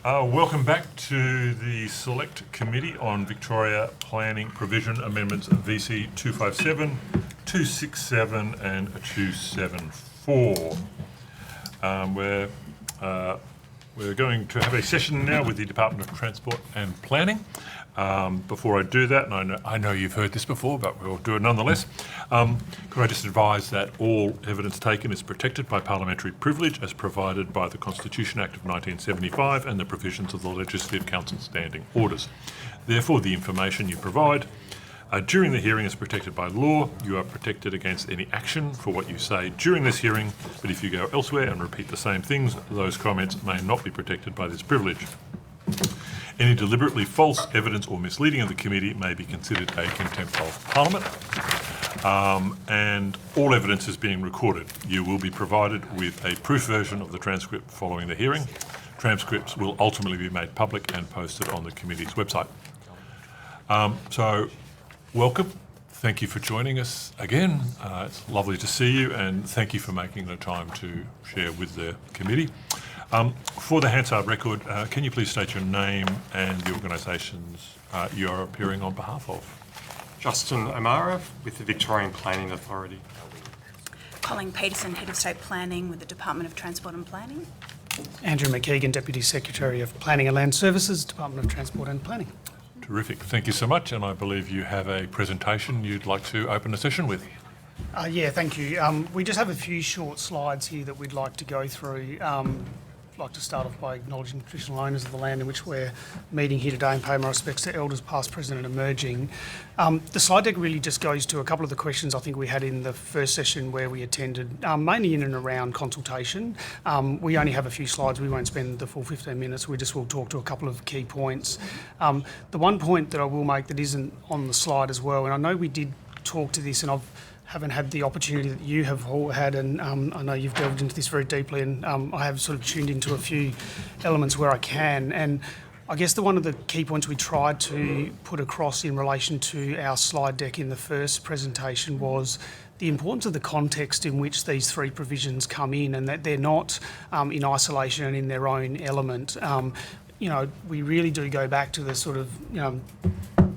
Welcome back to the Select Committee on Victoria Planning Provision Amendments VC257, 267 and 274. We're going to have a session now with the Department of Transport and Planning. Before I do that, and I know you've heard this before, but we'll do it nonetheless, could I just advise that all evidence taken is protected by parliamentary privilege as provided by the Constitution Act of 1975 and the provisions of the Legislative Council Standing Orders. Therefore, the information you provide during the hearing is protected by law. You are protected against any action for what you say during this hearing, but if you go elsewhere and repeat the same things, those comments may not be protected by this privilege. Any deliberately false evidence or misleading of the committee may be considered a contempt of Parliament, and all evidence is being recorded. You will be provided with a proof version of the transcript following the hearing. Transcripts will ultimately be made public and posted on the committee's website. So, welcome. Thank you for joining us again. It's lovely to see you, and thank you for making the time to share with the committee. For the Hansard record, can you please state your name and the organisations you are appearing on behalf of? Justin O'Mara with the Victorian Planning Authority. Colleen Peterson, Head of State Planning with the Department of Transport and Planning. Andrew McKeegan, Deputy Secretary of Planning and Land Services, Department of Transport and Planning. Terrific. Thank you so much, and I believe you have a presentation you'd like to open the session with. Yeah, thank you. We just have a few short slides here that we'd like to go through. I'd like to start off by acknowledging the traditional owners of the land in which we're meeting here today and pay my respects to elders past, present and emerging. The slide deck really just goes to a couple of the questions I think we had in the first session where we attended, mainly in and around consultation. We only have a few slides, we won't spend the full 15 minutes, we just will talk to a couple of key points. The one point that I will make that isn't on the slide as well, and I know we did talk to this and haven't had the opportunity that you have all had, and I know you've delved into this very deeply, and I have sort of tuned into a few elements where I can. And I guess one of the key points we tried to put across in relation to our slide deck in the first presentation was the importance of the context in which these three provisions come in, and that they're not in isolation and in their own element. We really do go back to the sort of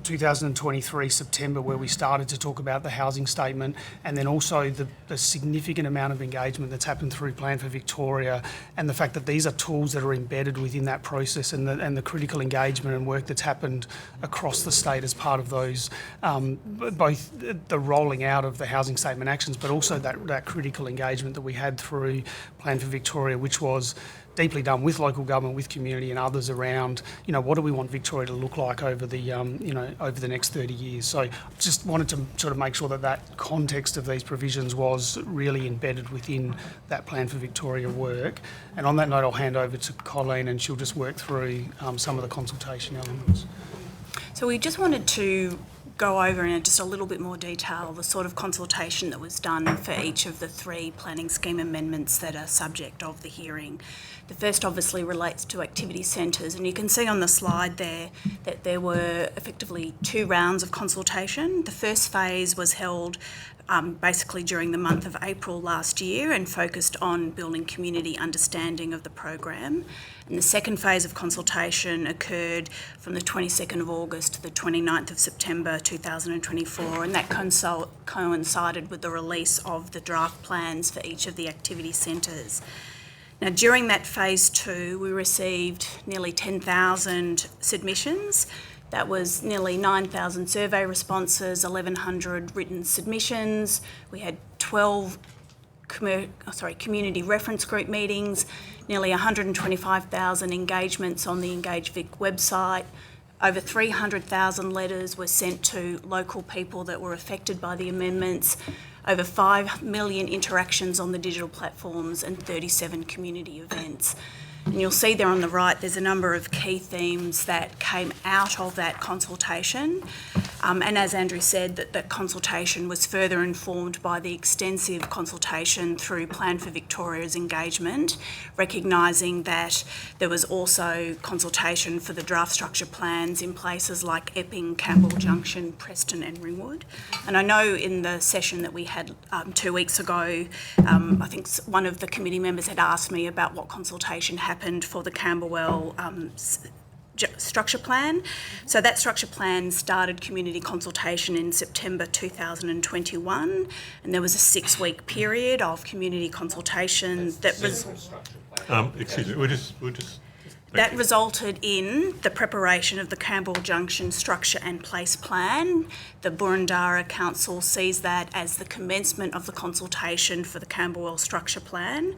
2023 September where we started to talk about the housing statement, and then also the significant amount of engagement that's happened through Plan for Victoria, and the fact that these are tools that are embedded within that process, and the critical engagement and work that's happened across the state as part of those, both the rolling out of the housing statement actions, but also that critical engagement that we had through Plan for Victoria, which was deeply done with local government, with community and others around, what do we want Victoria to look like over the, over the next 30 years. So just wanted to sort of make sure that context of these provisions was really embedded within that Plan for Victoria work. And on that note, I'll hand over to Colleen and she'll just work through some of the consultation elements. So we just wanted to go over in just a little bit more detail the sort of consultation that was done for each of the three planning scheme amendments that are subject of the hearing. The first obviously relates to activity centres, and you can see on the slide there that there were effectively 2 rounds of consultation. The first phase was held basically during the month of April last year and focused on building community understanding of the program. And the second phase of consultation occurred from the 22nd of August to the 29th of September 2024, and that coincided with the release of the draft plans for each of the activity centres. Now, during that phase 2, we received nearly 10,000 submissions. That was nearly 9,000 survey responses, 1,100 written submissions. We had 12 community reference group meetings, nearly 125,000 engagements on the Engage Vic website. Over 300,000 letters were sent to local people that were affected by the amendments. Over 5 million interactions on the digital platforms and 37 community events. And you'll see there on the right, there's a number of key themes that came out of that consultation. And as Andrew said, that consultation was further informed by the extensive consultation through Plan for Victoria's engagement, recognising that there was also consultation for the draft structure plans in places like Epping, Campbell Junction, Preston and Ringwood. And I know in the session that we had 2 weeks ago, I think one of the committee members had asked me about what consultation happened for the Camberwell structure plan. So that structure plan started community consultation in September 2021, and there was a 6-week period of community consultation that was Excuse me, we'll just that resulted in the preparation of the Campbell Junction structure and place plan. The Boroondara Council sees that as the commencement of the consultation for the Camberwell structure plan.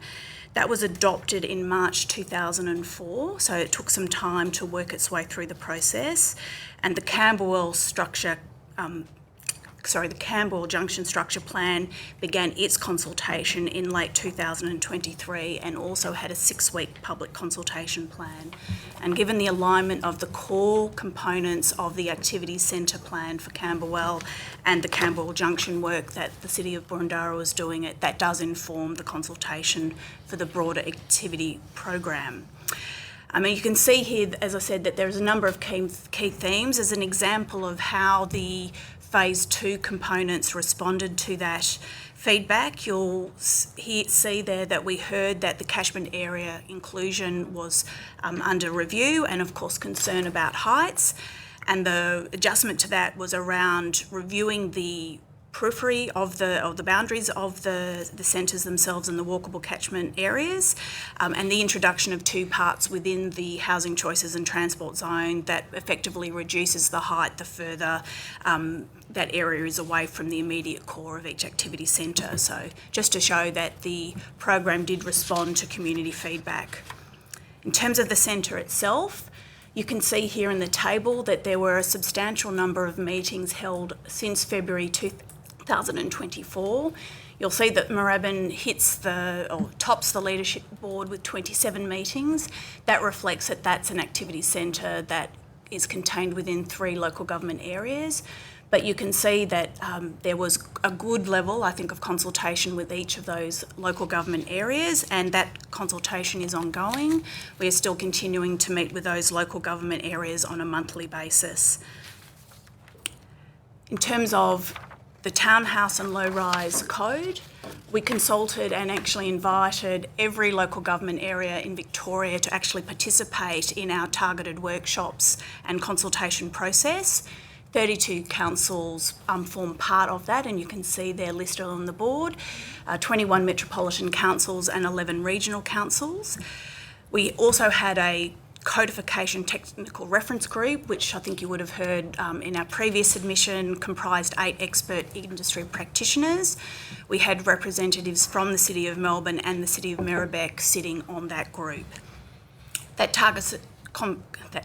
That was adopted in March 2004, so it took some time to work its way through the process. And the Campbell Junction structure plan began its consultation in late 2023 and also had a 6-week public consultation plan. And given the alignment of the core components of the activity centre plan for Camberwell and the Campbell Junction work that the City of Boroondara was doing, that does inform the consultation for the broader activity program. I mean, you can see here, as I said, that there's a number of key themes as an example of how the Phase 2 components responded to that feedback. You'll see there that we heard that the catchment area inclusion was under review and, of course, concern about heights. And the adjustment to that was around reviewing the periphery of the boundaries of the centres themselves and the walkable catchment areas, and the introduction of 2 parts within the housing choices and transport zone that effectively reduces the height the further that area is away from the immediate core of each activity centre. So just to show that the program did respond to community feedback. In terms of the centre itself, you can see here in the table that there were a substantial number of meetings held since February 2024. You'll see that Moorabbin tops the leadership board with 27 meetings. That reflects that that's an activity centre that is contained within 3 local government areas. But you can see that there was a good level, I think, of consultation with each of those local government areas, and that consultation is ongoing. We are still continuing to meet with those local government areas on a monthly basis. In terms of the townhouse and low-rise code, we consulted and actually invited every local government area in Victoria to actually participate in our targeted workshops and consultation process. 32 councils form part of that, and you can see they're listed on the board, 21 metropolitan councils and 11 regional councils. We also had a codification technical reference group, which I think you would have heard in our previous submission, comprised 8 expert industry practitioners. We had representatives from the City of Melbourne and the City of Mirrabek sitting on that group. That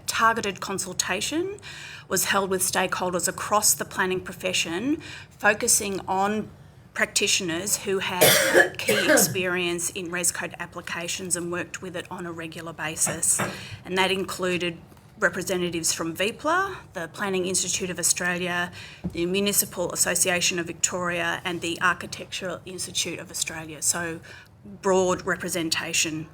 targeted consultation was held with stakeholders across the planning profession, focusing on practitioners who had key experience in res code applications and worked with it on a regular basis. And that included representatives from VPA, the Planning Institute of Australia, the Municipal Association of Victoria and the Architectural Institute of Australia, so broad representation.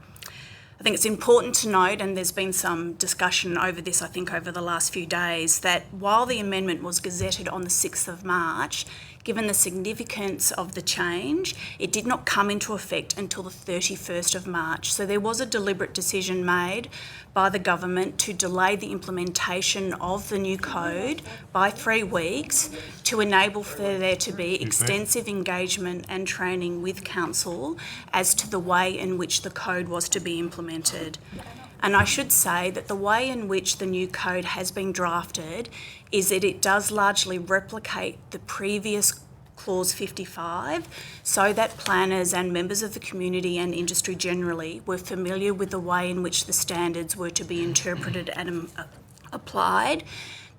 I think it's important to note, and there's been some discussion over this, I think, over the last few days, that while the amendment was gazetted on the 6th of March, given the significance of the change, it did not come into effect until the 31st of March. So there was a deliberate decision made by the government to delay the implementation of the new code by 3 weeks to enable for there to be extensive engagement and training with council as to the way in which the code was to be implemented. And I should say that the way in which the new code has been drafted is that it does largely replicate the previous Clause 55, so that planners and members of the community and industry generally were familiar with the way in which the standards were to be interpreted and applied.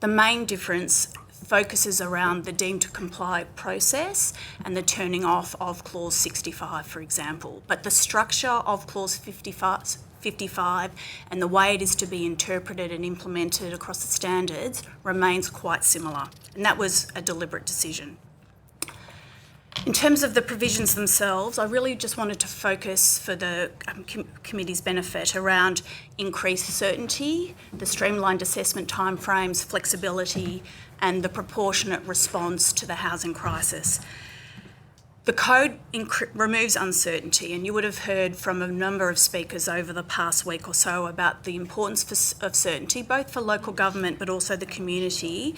The main difference focuses around the deemed to comply process and the turning off of clause 65, for example. But the structure of clause 55 and the way it is to be interpreted and implemented across the standards remains quite similar, and that was a deliberate decision. In terms of the provisions themselves, I really just wanted to focus for the committee's benefit around increased certainty, the streamlined assessment timeframes, flexibility, and the proportionate response to the housing crisis. The code removes uncertainty, and you would have heard from a number of speakers over the past week or so about the importance of certainty, both for local government but also the community,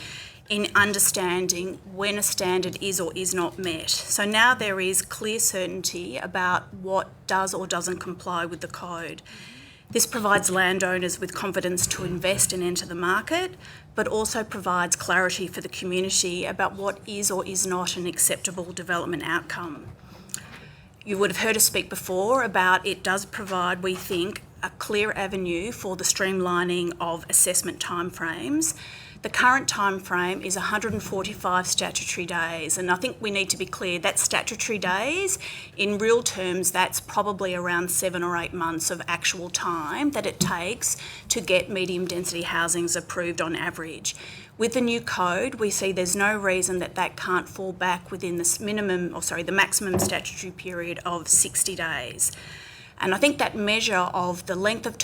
in understanding when a standard is or is not met. So now there is clear certainty about what does or doesn't comply with the code. This provides landowners with confidence to invest and enter the market, but also provides clarity for the community about what is or is not an acceptable development outcome. You would have heard us speak before about it does provide, we think, a clear avenue for the streamlining of assessment timeframes. The current timeframe is 145 statutory days, and I think we need to be clear that's statutory days. In real terms, that's probably around 7 or 8 months of actual time that it takes to get medium density housings approved on average. With the new code, we see there's no reason that that can't fall back within the maximum statutory period of 60 days. And I think that measure of the length of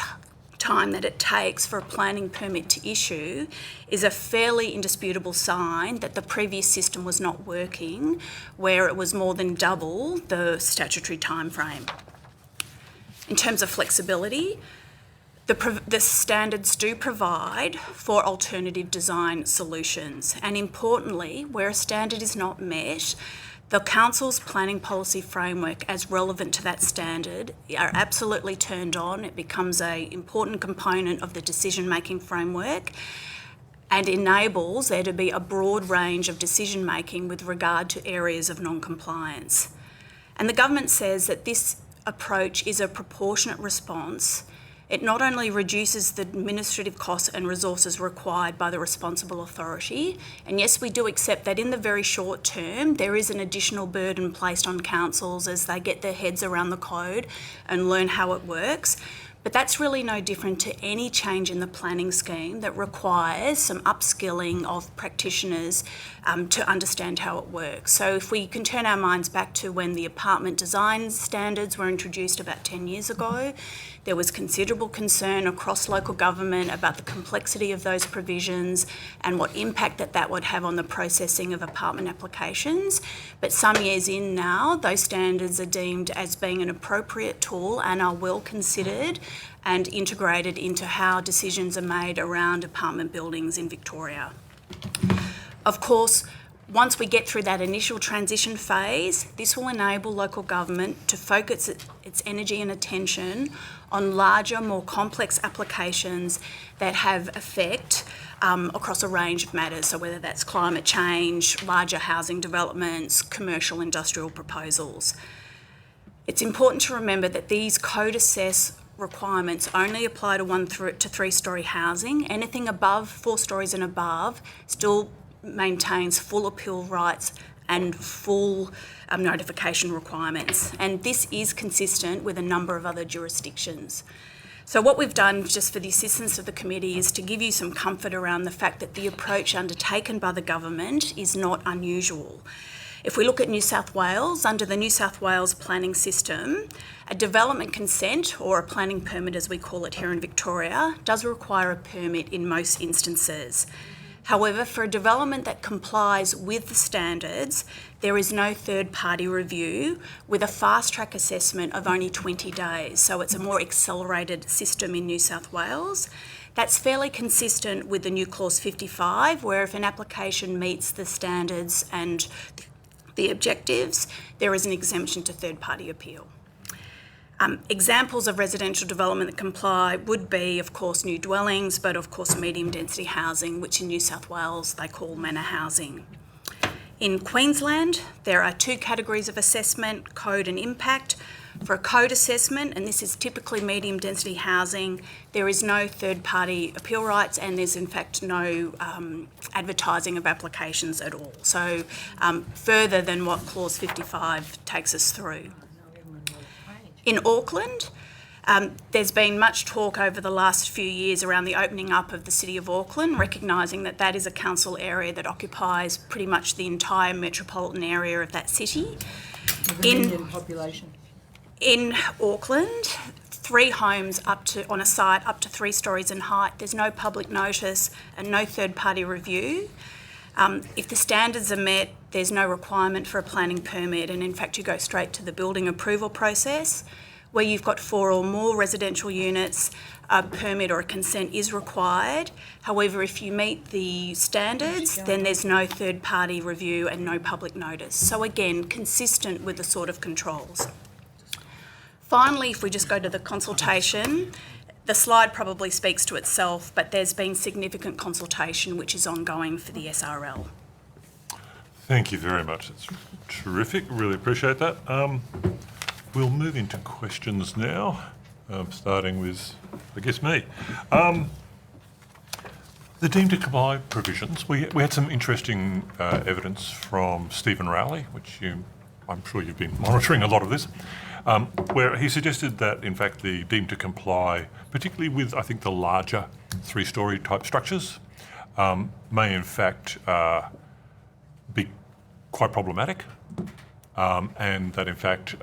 time that it takes for a planning permit to issue is a fairly indisputable sign that the previous system was not working, where it was more than double the statutory timeframe. In terms of flexibility, the standards do provide for alternative design solutions, and importantly, where a standard is not met, the Council's planning policy framework, as relevant to that standard, are absolutely turned on. It becomes an important component of the decision-making framework and enables there to be a broad range of decision-making with regard to areas of non-compliance. And the government says that this approach is a proportionate response. It not only reduces the administrative costs and resources required by the responsible authority, and yes, we do accept that in the very short term, there is an additional burden placed on councils as they get their heads around the code and learn how it works. But that's really no different to any change in the planning scheme that requires some upskilling of practitioners to understand how it works. So if we can turn our minds back to when the apartment design standards were introduced about 10 years ago, there was considerable concern across local government about the complexity of those provisions and what impact that would have on the processing of apartment applications. But some years in now, those standards are deemed as being an appropriate tool and are well considered and integrated into how decisions are made around apartment buildings in Victoria. Of course, once we get through that initial transition phase, this will enable local government to focus its energy and attention on larger, more complex applications that have effect across a range of matters. So whether that's climate change, larger housing developments, commercial industrial proposals. It's important to remember that these code assess requirements only apply to 1 to 3-storey housing. Anything above 4 storeys and above still maintains full appeal rights and full notification requirements. And this is consistent with a number of other jurisdictions. So what we've done, just for the assistance of the committee, is to give you some comfort around the fact that the approach undertaken by the government is not unusual. If we look at New South Wales, under the New South Wales planning system, a development consent, or a planning permit as we call it here in Victoria, does require a permit in most instances. However, for a development that complies with the standards, there is no third-party review with a fast-track assessment of only 20 days. So it's a more accelerated system in New South Wales. That's fairly consistent with the new clause 55, where if an application meets the standards and the objectives, there is an exemption to third-party appeal. Examples of residential development that comply would be, of course, new dwellings, but of course medium density housing, which in New South Wales they call manor housing. In Queensland, there are 2 categories of assessment, code and impact. For a code assessment, and this is typically medium density housing, there is no third party appeal rights and there's in fact no advertising of applications at all. So further than what clause 55 takes us through. In Auckland, there's been much talk over the last few years around the opening up of the City of Auckland, recognising that that is a council area that occupies pretty much the entire metropolitan area of that city. In Auckland, 3 homes on a site up to 3 stories in height, there's no public notice and no third-party review. If the standards are met, there's no requirement for a planning permit, and in fact you go straight to the building approval process. Where you've got 4 or more residential units, a permit or a consent is required. However, if you meet the standards, then there's no third-party review and no public notice. So again, consistent with the sort of controls. Finally, if we just go to the consultation, the slide probably speaks to itself, but there's been significant consultation which is ongoing for the SRL. Thank you very much. That's terrific. Really appreciate that. We'll move into questions now, starting with, I guess, me. The deemed to comply provisions, we had some interesting evidence from Stephen Rowley, which I'm sure you've been monitoring a lot of this, where he suggested that, in fact, the deemed to comply, particularly with, I think, the larger 3-storey type structures, may in fact be quite problematic. And that in fact,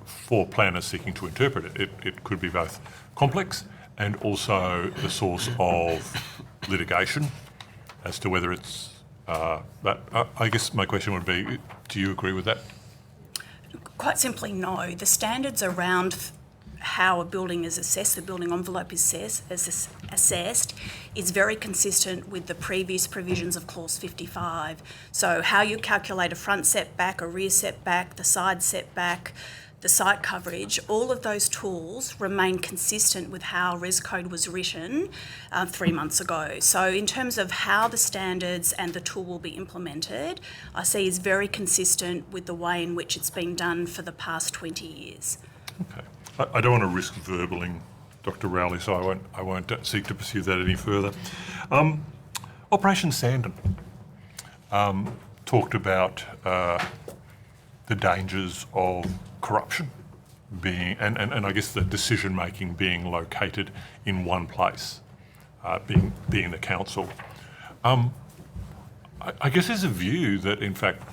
for planners seeking to interpret it, it could be both complex and also the source of litigation as to whether it's that. I guess my question would be, do you agree with that? Quite simply, no. The standards around how a building is assessed, the building envelope is assessed, is very consistent with the previous provisions of clause 55. So how you calculate a front setback, a rear setback, the side setback, the site coverage, all of those tools remain consistent with how Res Code was written 3 months ago. So in terms of how the standards and the tool will be implemented, I see is very consistent with the way in which it's been done for the past 20 years. Okay. I don't want to risk verbaling Dr. Rowley, so I won't seek to pursue that any further. Operation Sandon talked about the dangers of corruption being, and I guess the decision making being located in one place, being the council. I guess there's a view that in fact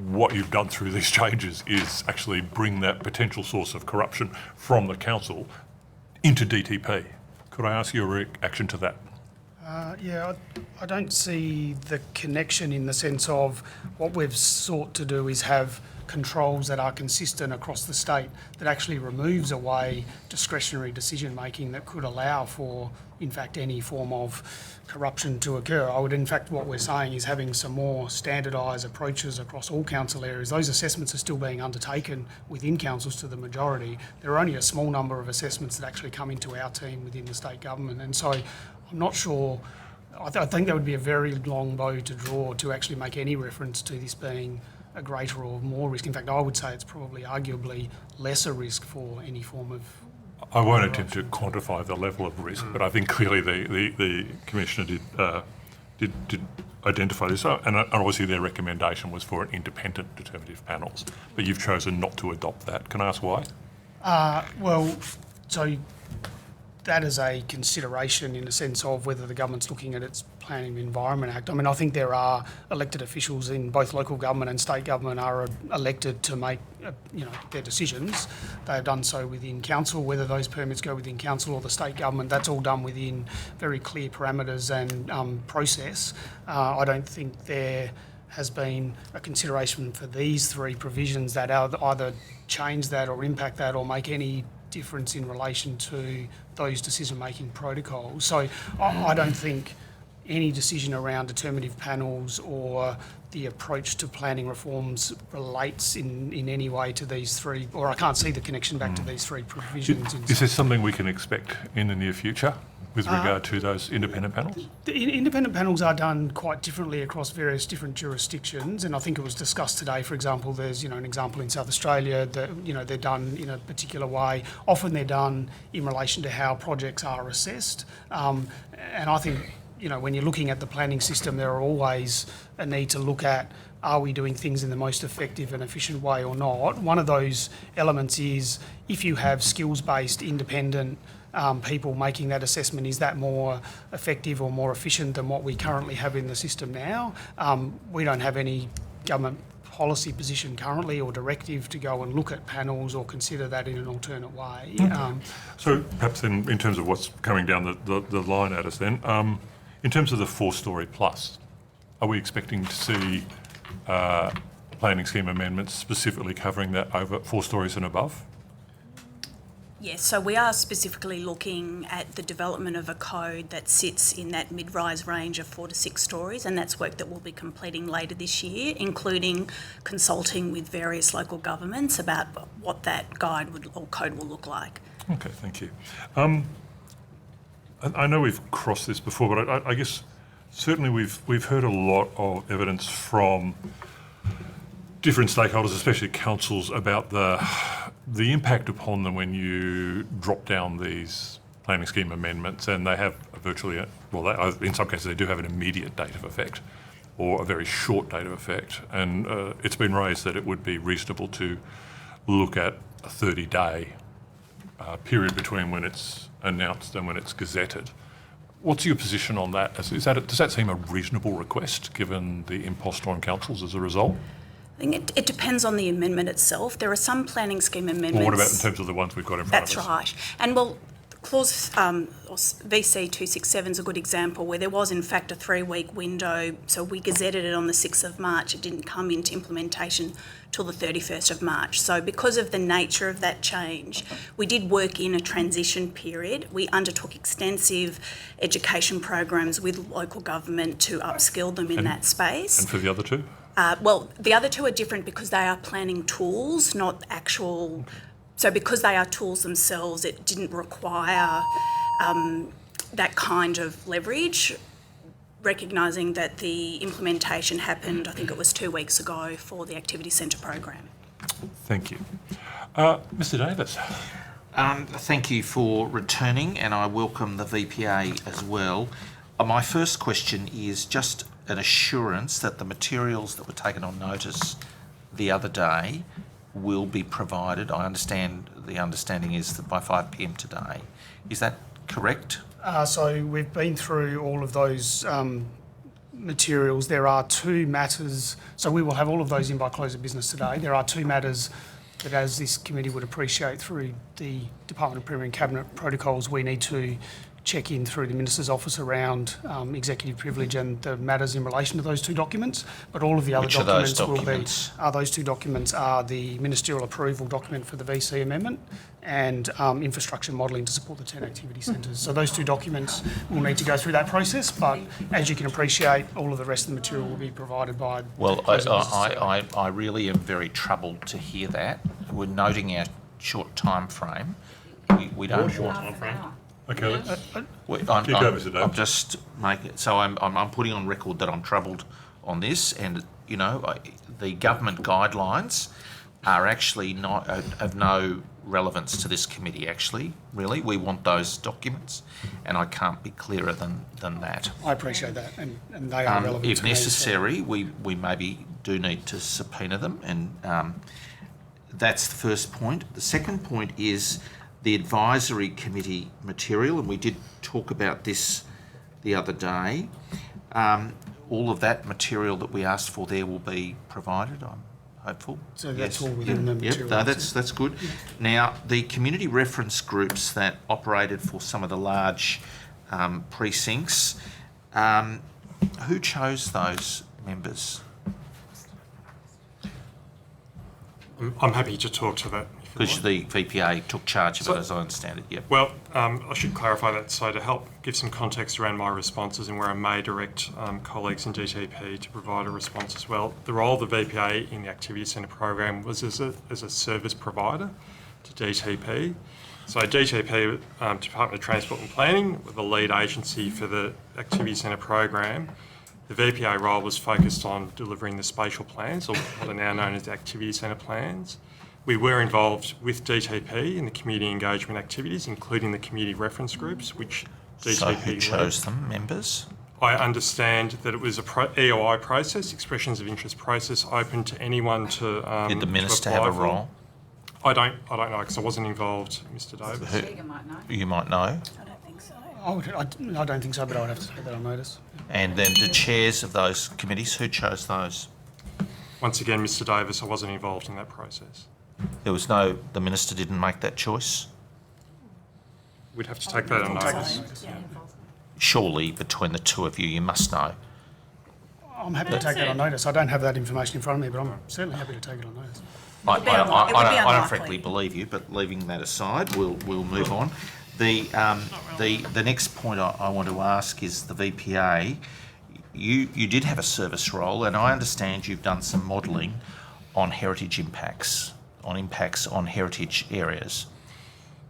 what you've done through these changes is actually bring that potential source of corruption from the council into DTP. Could I ask your reaction to that? Yeah, I don't see the connection in the sense of what we've sought to do is have controls that are consistent across the state that actually removes away discretionary decision making that could allow for, in fact, any form of corruption to occur. In fact, what we're saying is having some more standardised approaches across all council areas. Those assessments are still being undertaken within councils to the majority. There are only a small number of assessments that actually come into our team within the state government, and so I'm not sure. I think that would be a very long bow to draw to actually make any reference to this being a greater or more risk. In fact, I would say it's probably arguably lesser risk for any form of... I won't attempt to quantify the level of risk, but I think clearly the Commissioner did identify this, and obviously their recommendation was for an independent determinative panels, but you've chosen not to adopt that. Can I ask why? So that is a consideration in the sense of whether the government's looking at its Planning and Environment Act. I mean, I think there are elected officials in both local government and state government are elected to make, their decisions. They have done so within council. Whether those permits go within council or the state government, that's all done within very clear parameters and process. I don't think there has been a consideration for these 3 provisions that either change that or impact that or make any difference in relation to those decision-making protocols. So I don't think any decision around determinative panels or the approach to planning reforms relates in any way to these 3, or I can't see the connection back to these 3 provisions. Is there something we can expect in the near future with regard to those independent panels? The independent panels are done quite differently across various different jurisdictions, and I think it was discussed today. For example, there's an example in South Australia that they're done in a particular way. Often they're done in relation to how projects are assessed, and I think when you're looking at the planning system, there are always a need to look at, are we doing things in the most effective and efficient way or not? One of those elements is if you have skills-based independent people making that assessment, is that more effective or more efficient than what we currently have in the system now? We don't have any government policy position currently or directive to go and look at panels or consider that in an alternate way. So perhaps in terms of what's coming down the line at us then, in terms of the 4-storey plus, are we expecting to see planning scheme amendments specifically covering that over 4 storeys and above? Yes, so we are specifically looking at the development of a code that sits in that mid-rise range of 4 to 6 storeys, and that's work that we'll be completing later this year, including consulting with various local governments about what that guide or code will look like. Okay, thank you. I know we've crossed this before, but I guess certainly we've heard a lot of evidence from different stakeholders, especially councils, about the impact upon them when you drop down these planning scheme amendments, and they have virtually, in some cases they do have an immediate date of effect or a very short date of effect, and it's been raised that it would be reasonable to look at a 30-day period between when it's announced and when it's gazetted. What's your position on that? Does that seem a reasonable request, given the imposter on councils as a result? I think it depends on the amendment itself. There are some planning scheme amendments... Well, what about in terms of the ones we've got in front of us? That's right. And clause VC267 is a good example where there was in fact a 3-week window, so we gazetted it on the 6th of March. It didn't come into implementation till the 31st of March. So because of the nature of that change, we did work in a transition period. We undertook extensive education programs with local government to upskill them in that space. And for the other two? The other two are different because they are planning tools, not actual... So because they are tools themselves, it didn't require that kind of leverage, recognising that the implementation happened, I think it was 2 weeks ago, for the Activity Centre program. Thank you. Mr Davis. Thank you for returning, and I welcome the VPA as well. My first question is just an assurance that the materials that were taken on notice the other day will be provided. The understanding is that by 5 p.m. today. Is that correct? So we've been through all of those materials. There are 2 matters, so we will have all of those in by close of business today. There are 2 matters that, as this committee would appreciate through the Department of Premier and Cabinet protocols, we need to check in through the Minister's office around executive privilege and the matters in relation to those 2 documents. But all of the other documents will be... those 2 documents are the ministerial approval document for the VC amendment and infrastructure modelling to support the 10 activity centres. So those 2 documents will need to go through that process, but as you can appreciate, all of the rest of the material will be provided by... Well, I really am very troubled to hear that. We're noting our short time frame. We don't... Short time frame? Okay, I'm just making... So I'm putting on record that I'm troubled on this, and, the government guidelines are actually of no relevance to this committee, actually, really. We want those documents, and I can't be clearer than that. I appreciate that, and they are relevant if to me, necessary, we maybe do need to subpoena them, and that's the first point. The second point is the advisory committee material, and we did talk about this the other day. All of that material that we asked for there will be provided, I'm hopeful. So that's all within the material. No, that's good. Now, the community reference groups that operated for some of the large precincts, who chose those members? I'm happy to talk to that. Because the VPA took charge of it, as I understand it, yep. Well, I should clarify that. So to help give some context around my responses and where I may direct colleagues in DTP to provide a response as well, the role of the VPA in the Activity Centre program was as a service provider to DTP. So DTP, Department of Transport and Planning, were the lead agency for the Activity Centre program. The VPA role was focused on delivering the spatial plans, or what are now known as the Activity Centre plans. We were involved with DTP in the community engagement activities, including the community reference groups, which DTP So who led. chose them, members? I understand that it was a EOI process, expressions of interest process, open to anyone to Did the to minister apply have a for. role? I don't know because I wasn't involved, Mr. Davis. You might know. I don't think so. I don't think so, but I would have to take that on notice. And then the chairs of those committees, who chose those? Once again, Mr. Davis, I wasn't involved in that process. The minister didn't make that choice? We'd have to take that on notice. Yeah. Surely between the two of you, you must know. I'm happy to take that on notice. I don't have that information in front of me, but I'm certainly happy to take it on notice. I be unlikely. It would be don't unlikely. frankly believe you, but leaving that aside, we'll move on. The next point I want to ask is the VPA. You did have a service role, and I understand you've done some modelling on heritage impacts, on heritage areas.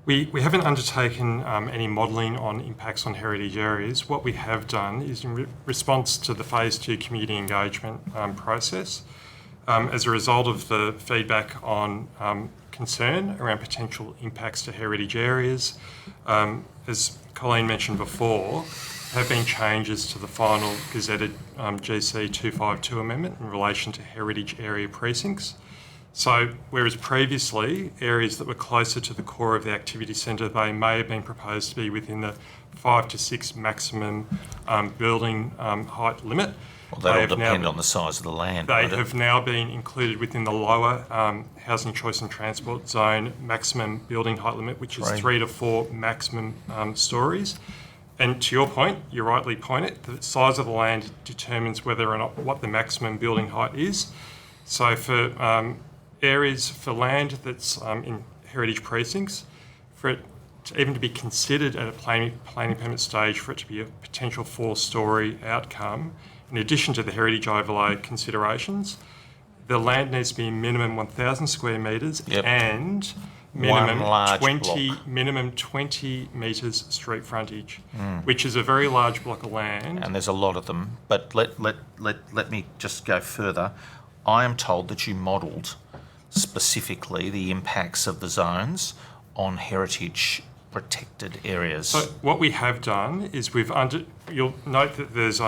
We haven't undertaken any modelling on impacts on heritage areas. What we have done is in response to the Phase 2 community engagement process, as a result of the feedback on concern around potential impacts to heritage areas, as Colleen mentioned before, have been changes to the final gazetted GC 252 amendment in relation to heritage area precincts. So whereas previously areas that were closer to the core of the activity centre, they may have been proposed to be within the 5 to 6 maximum building height limit. Well, that'll depend on the size of the land. They won't it? have now been included within the lower housing choice and transport zone maximum building height limit, which is Right. 3 to 4 maximum stories. And to your point, you rightly point it, the size of the land determines whether or not what the maximum building height is. So for areas for land that's in heritage precincts, for it to even to be considered at a planning permit stage, for it to be a potential 4-storey outcome, in addition to the heritage overlay considerations, the land needs to be minimum 1,000 square metres Yep. and minimum One large 20 block. minimum 20 metres street frontage, which is a very large block of land. And there's a lot of them. But let me just go further. I am told that you modelled specifically the impacts of the zones on heritage protected areas. So what we have done is you'll note that there's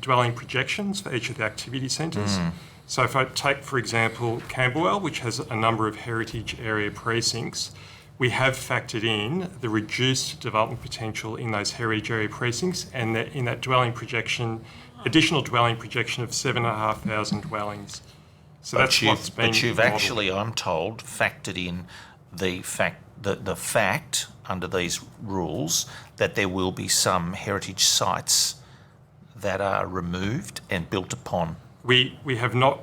dwelling projections for each of the activity centres. So if I take, for example, Camberwell, which has a number of heritage area precincts, we have factored in the reduced development potential in those heritage area precincts, and that in that dwelling projection, additional dwelling projection of 7,500 dwellings. So that's what's been But you've modelled. actually, I'm told, factored in the fact under these rules that there will be some heritage sites that are removed and built upon. We have not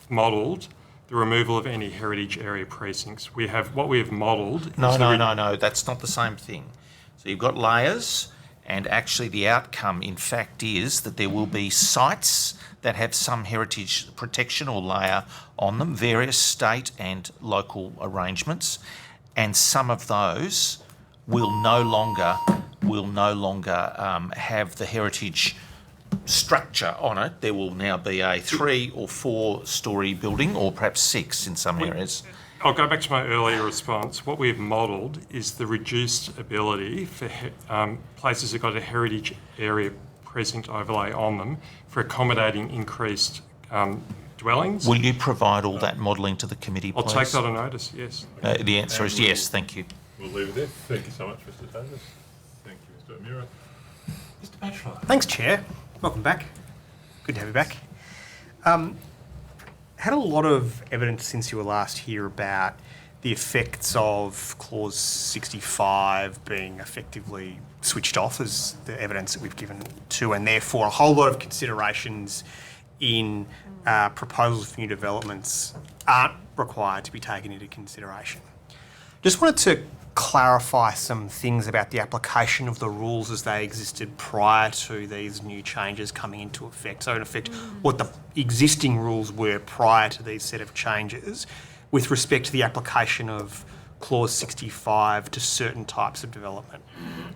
modelled the removal of any heritage area precincts. What we have modelled. No, that's not the same thing. So you've got layers, and actually the outcome, in fact, is that there will be sites that have some heritage protection or layer on them, various state and local arrangements, and some of those will no longer have the heritage structure on it. There will now be a 3 or 4-storey building, or perhaps 6 in some areas. I'll go back to my earlier response. What we've modelled is the reduced ability for places that got a heritage area precinct overlay on them for accommodating increased dwellings. Will you provide all that modelling to the committee, I'll please? take that on notice, yes. The answer is yes, thank you. We'll leave it there. Thank you so much, Mr. Davis. Thank you, Mr. O'Meara. Mr. Batchelor. Thanks, Chair. Welcome back. Good to have you back. Had a lot of evidence since you were last here about the effects of Clause 65 being effectively switched off as the evidence that we've given to, and therefore a whole lot of considerations in proposals for new developments aren't required to be taken into consideration. Just wanted to clarify some things about the application of the rules as they existed prior to these new changes coming into effect. So in effect, what the existing rules were prior to these set of changes with respect to the application of Clause 65 to certain types of development.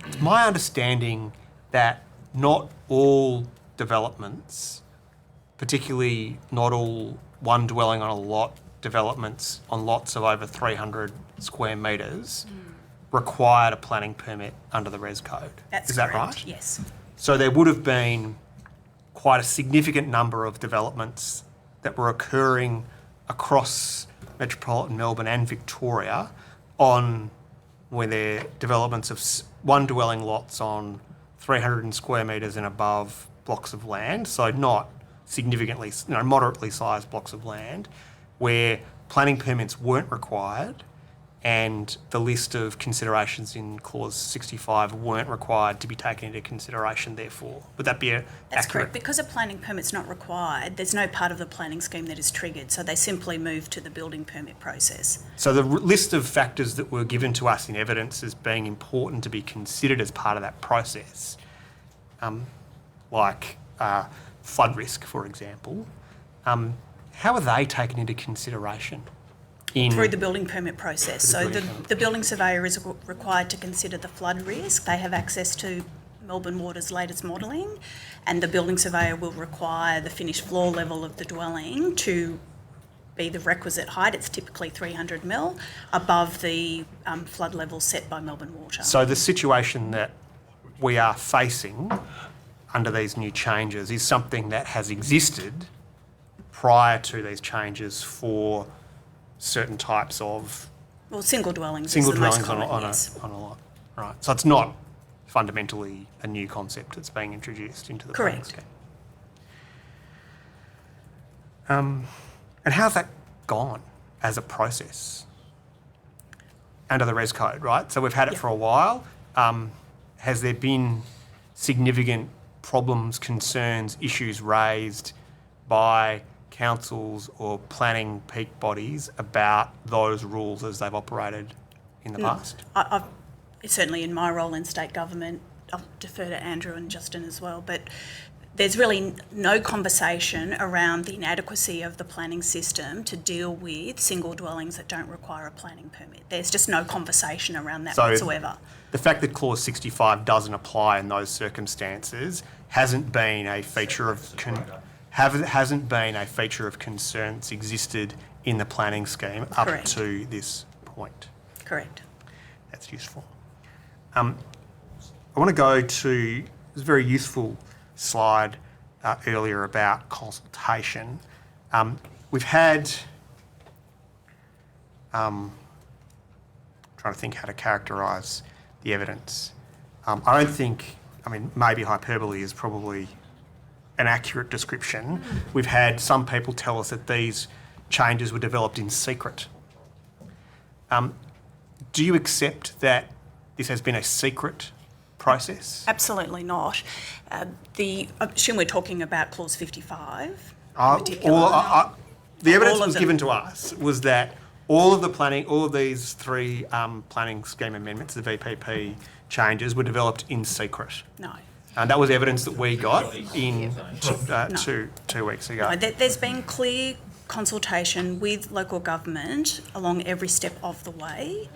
It's my understanding that not all developments, particularly not all one dwelling on a lot developments on lots of over 300 square metres, required a planning permit under the Res Code. That's Is that correct, right? yes. So there would have been quite a significant number of developments that were occurring across metropolitan Melbourne and Victoria where they're developments of one dwelling lots on 300 square metres and above blocks of land, so not significantly, moderately sized blocks of land, where planning permits weren't required and the list of considerations in Clause 65 weren't required to be taken into consideration, therefore. Would that be That's accurate? correct. Because a planning permit's not required, there's no part of the planning scheme that is triggered, so they simply move to the building permit process. So the list of factors that were given to us in evidence as being important to be considered as part of that process, like flood risk, for example, how are they taken into consideration? Through the building permit process. So building permit. the building surveyor is required to consider the flood risk. They have access to Melbourne Water's latest modelling, and the building surveyor will require the finished floor level of the dwelling to be the requisite height. It's typically 300 mil above the flood level set by Melbourne Water. So the situation that we are facing under these new changes is something that has existed prior to these changes for certain types of Well, single dwellings single is the most dwellings common, on yes. a lot. Right. So it's not fundamentally a new concept that's being introduced into the planning Correct. scheme. And how's that gone as a process under the Res Code, right? So we've had it for a while. Has there been significant problems, concerns, issues raised by councils or planning peak bodies about those rules as they've operated in the past? I've certainly in my role in state government, I'll defer to Andrew and Justin as well, but there's really no conversation around the inadequacy of the planning system to deal with single dwellings that don't require a planning permit. There's just no conversation around that whatsoever. The fact that Clause 65 doesn't apply in those circumstances hasn't been a feature of hasn't been a feature of concern that's existed in the planning scheme up Correct. to this point. Correct. That's useful. I want to go to this very useful slide earlier about consultation. We've had, trying to think how to characterise the evidence. I don't think, maybe hyperbole is probably an accurate description. We've had some people tell us that these changes were developed in secret. Do you accept that this has been a secret process? Absolutely not. I assume we're talking about Clause 55 in The particular. evidence All that of was them. given to us was that all of these three planning scheme amendments, the VPP changes, were developed in secret. No. And that was evidence that we got in two weeks ago. No, there's been clear consultation with local government along every step of the way.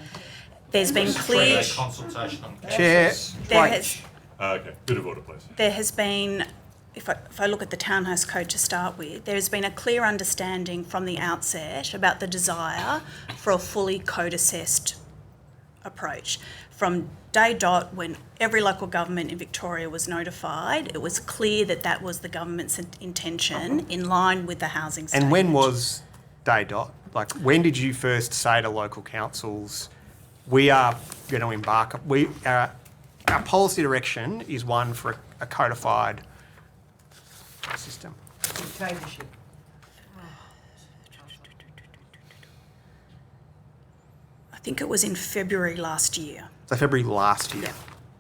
There's been clear... Consultation on Chair, Okay, bit of order, please. There has been, if I look at the Townhouse Code to start with, there has been a clear understanding from the outset about the desire for a fully code-assessed approach. From day dot, when every local government in Victoria was notified, it was clear that that was the government's intention in line with the housing statement. and when was day dot? Like, when did you first say to local councils, we are going to embark, our policy direction is one for a codified system? Dictatorship. I think it was in February last year. So February last year. Yeah.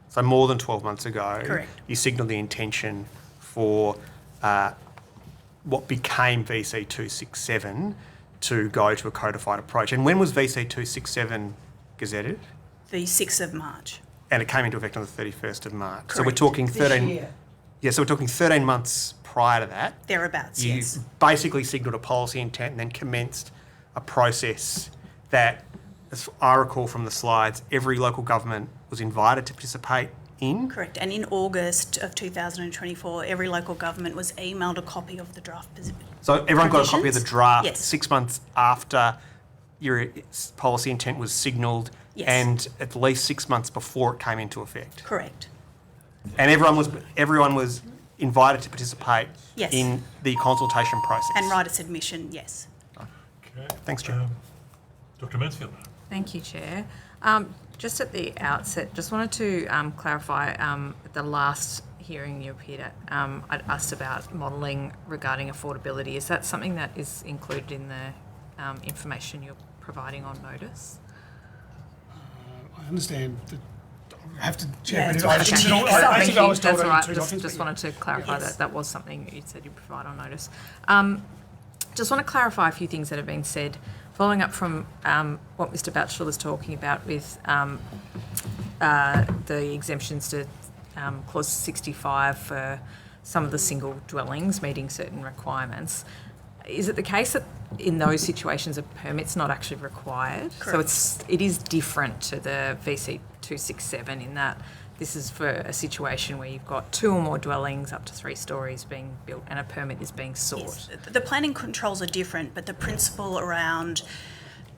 So more than 12 months ago. Correct. You signalled the intention for what became VC267 to go to a codified approach. And when was VC267 gazetted? The 6th of March. And it came into effect on the 31st of March. So we're Correct. talking This 13. year. Yeah, so we're talking 13 months prior to that. Thereabouts, You yes. basically signalled a policy intent and then commenced a process that as I recall from the slides, every local government was invited to participate in. Correct. And in August of 2024, every local government was emailed a copy of the draft. So everyone got a copy of the provisions? draft Yes. 6 months after your policy intent was signalled, Yes. and at least 6 months before it came into effect. Correct. And everyone was invited to participate Yes. in the consultation process. And write a submission, yes. Okay. Thanks, Chair. Dr. Mansfield. Thank you, Chair. Just at the outset, just wanted to clarify at the last hearing you appeared at, I'd asked about modelling regarding affordability. Is that something that is included in the information you're providing on notice? I understand that I have to Yeah, check, it's but I right. think Okay. I think I was told That's only all right. two Just, documents, just but wanted to clarify Yes. that was something you said you'd provide on notice. Just want to clarify a few things that have been said. Following up from what Mr. Batchelor was talking about with the exemptions to clause 65 for some of the single dwellings meeting certain requirements, is it the case that in those situations a permit's not actually required? Correct. So it is different to the VC267 in that this is for a situation where you've got 2 or more dwellings up to 3 stories being built and a permit is being sought. Yes. The planning controls are different, but the principle around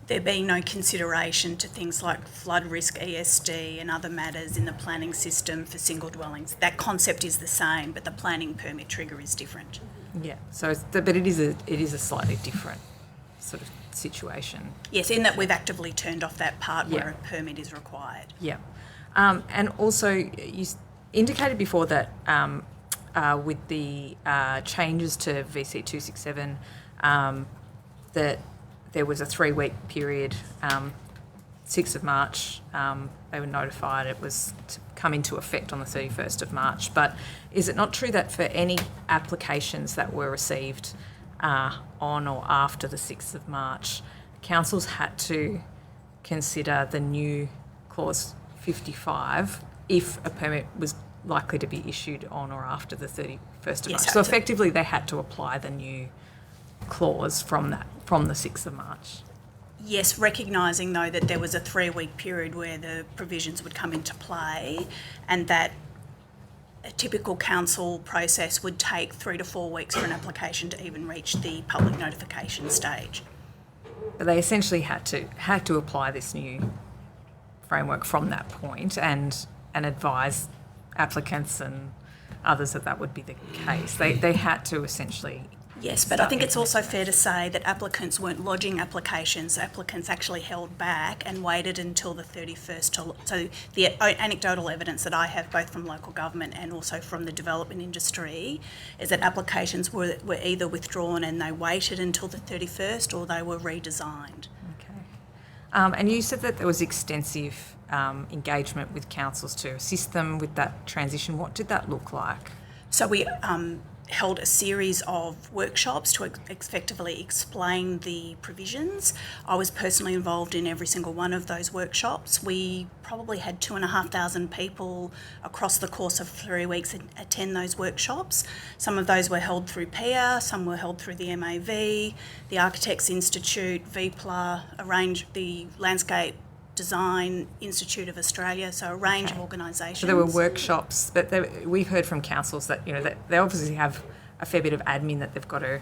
there being no consideration to things like flood risk, ESD and other matters in the planning system for single dwellings, that concept is the same, but the planning permit trigger is different. Yeah. So, but it is a slightly different sort of situation. Yes, in that we've actively turned off that part Yeah. where a permit is required. Yeah. And also, you indicated before that with the changes to VC267, that there was a 3-week period, 6th of March, they were notified it was to come into effect on the 31st of March. But is it not true that for any applications that were received on or after the 6th of March, councils had to consider the new clause 55 if a permit was likely to be issued on or after the 31st of Yes, March. So absolutely. effectively they had to apply the new clause from the 6th of March. Yes, recognising though that there was a 3-week period where the provisions would come into play and that a typical council process would take 3 to 4 weeks for an application to even reach the public notification stage. But they essentially had to apply this new framework from that point and advise applicants and others that would be the case. They had to essentially. Yes, but I think it's also fair to say that applicants weren't lodging applications. Applicants actually held back and waited until the 31st. So the anecdotal evidence that I have, both from local government and also from the development industry, is that applications were either withdrawn and they waited until the 31st or they were redesigned. Okay. And you said that there was extensive engagement with councils to assist them with that transition. What did that look like? So we held a series of workshops to effectively explain the provisions. I was personally involved in every single one of those workshops. We probably had 2,500 people across the course of 3 weeks attend those workshops. Some of those were held through PIA, some were held through the MAV, the Architects Institute, VPLA, the Landscape Design Institute of Australia, so a range of organisations. So there were workshops, but we've heard from councils that that they obviously have a fair bit of admin that they've got to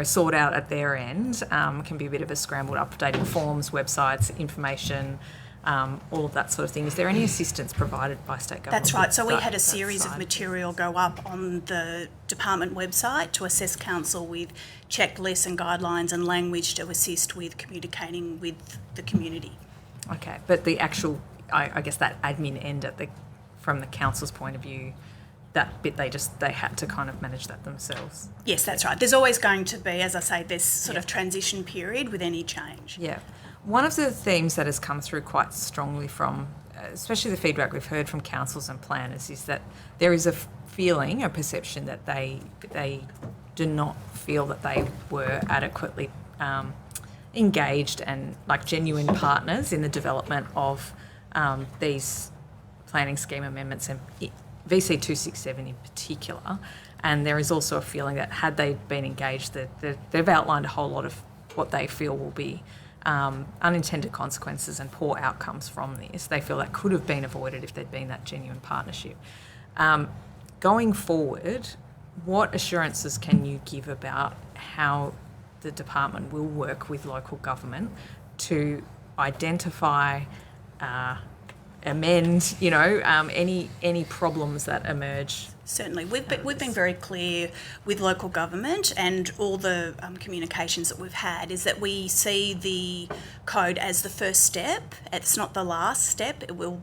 sort out at their end. Can be a bit of a scrambled, updating forms, websites, information, all of that sort of thing. Is there any assistance provided by state government? That's right. So we with had a that series of side? material go up on the department website to assist council with checklists and guidelines and language to assist with communicating with the community. Okay, but the actual, I guess that admin end from the council's point of view, that bit they had to kind of manage that themselves. Yes, that's right. There's always going to be, as I say, this sort of transition period with any change. Yeah. One of the themes that has come through quite strongly from, especially the feedback we've heard from councils and planners, is that there is a feeling, a perception that they do not feel that they were adequately engaged and like genuine partners in the development of these planning scheme amendments and VC267 in particular. And there is also a feeling that had they been engaged, that they've outlined a whole lot of what they feel will be unintended consequences and poor outcomes from this. They feel that could have been avoided if there'd been that genuine partnership. Going forward, what assurances can you give about how the department will work with local government to identify, amend, any problems that emerge? Certainly. We've been very clear with local government, and all the communications that we've had is that we see the code as the first step. It's not the last step. It will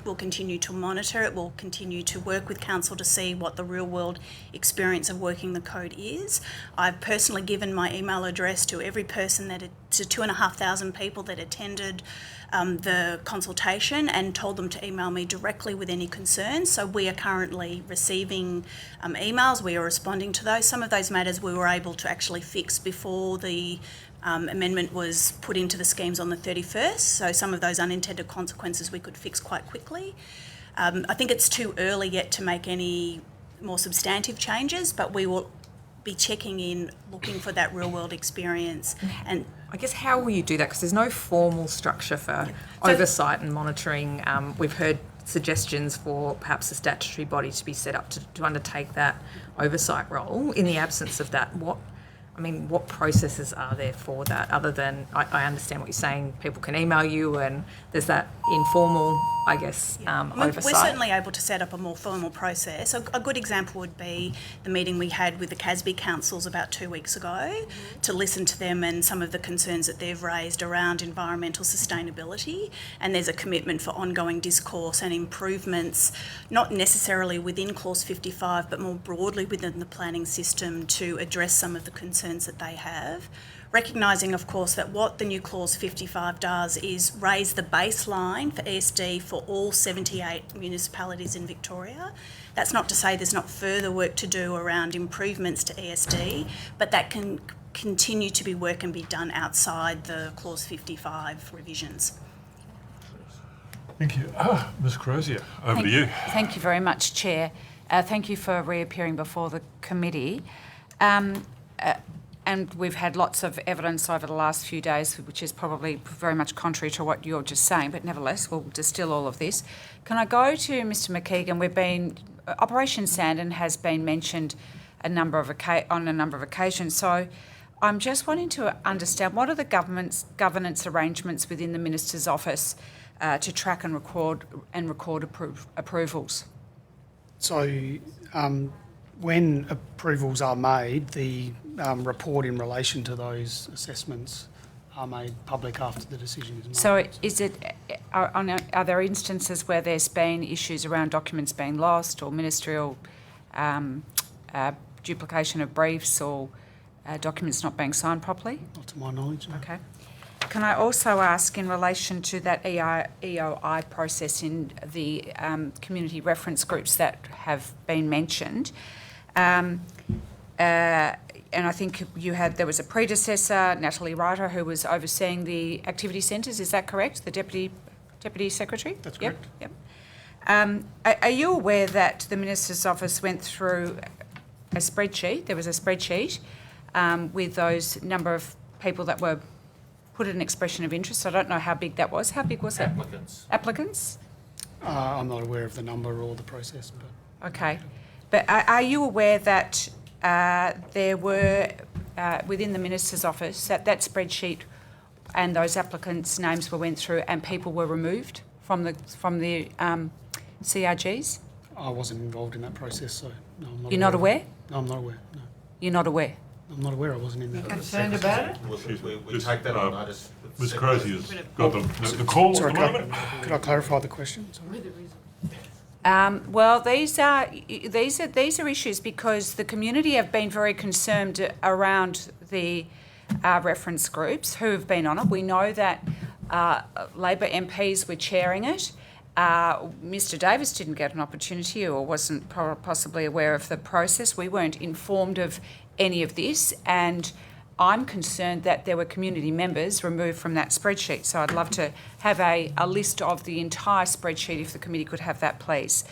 we'll continue to monitor it. We'll continue to work with council to see what the real world experience of working the code is. I've personally given my email address to every person to 2,500 people that attended the consultation, and told them to email me directly with any concerns. So we are currently receiving emails. We are responding to those. Some of those matters we were able to actually fix before the amendment was put into the schemes on the 31st. So some of those unintended consequences we could fix quite quickly. I think it's too early yet to make any more substantive changes, but we will be checking in, looking for that real world experience. And I guess how will you do that? Because there's no formal structure for oversight and monitoring. We've heard suggestions for perhaps a statutory body to be set up to undertake that oversight role. In the absence of that, what processes are there for that, other than, I understand what you're saying, people can email you and there's that informal, oversight? We're certainly able to set up a more formal process. A good example would be the meeting we had with the Casby councils about 2 weeks ago to listen to them and some of the concerns that they've raised around environmental sustainability. And there's a commitment for ongoing discourse and improvements, not necessarily within Clause 55, but more broadly within the planning system to address some of the concerns that they have. Recognising, of course, that what the new Clause 55 does is raise the baseline for ESD for all 78 municipalities in Victoria. That's not to say there's not further work to do around improvements to ESD, but that can continue to be work and be done outside the Clause 55 revisions. Thank you. Ms Crozier, over to you. Thank you very much, Chair. Thank you for reappearing before the committee. And we've had lots of evidence over the last few days, which is probably very much contrary to what you're just saying, but nevertheless, we'll distill all of this. Can I go to Mr McKeegan? Operation Sandon has been mentioned on a number of occasions, so I'm just wanting to understand, what are the governance arrangements within the Minister's office to track and record approvals? So when approvals are made, the report in relation to those assessments are made public after the decision is made. So are there instances where there's been issues around documents being lost or ministerial duplication of briefs or documents not being signed properly? Not to my knowledge, no. Okay. Can I also ask, in relation to that EOI process in the community reference groups that have been mentioned, and I think there was a predecessor, Natalie Reiter, who was overseeing the activity centres. Is that correct? The Deputy Secretary? That's correct. Yep. Are you aware that the Minister's office went through a spreadsheet? There was a spreadsheet with those number of people that were put an expression of interest. I don't know how big that was. How big was it? Applicants? I'm not aware of the number or the process, but... Okay. But are you aware that there were, within the Minister's office, that spreadsheet and those applicants' names went through and people were removed from the CRGs? I wasn't involved in that process, so no, I'm not You're not aware? No, I'm not aware, no. You're not aware? I'm not aware, I wasn't in that. Concerned about it? We take that on notice. Ms Crazier's got the call Sorry, at the moment. could I clarify the question? Sorry. Well, these are issues because the community have been very concerned around the reference groups who have been on it. We know that Labor MPs were chairing it. Mr Davis didn't get an opportunity or wasn't possibly aware of the process. We weren't informed of any of this, and I'm concerned that there were community members removed from that spreadsheet. So I'd love to have a list of the entire spreadsheet if the committee could have that, please.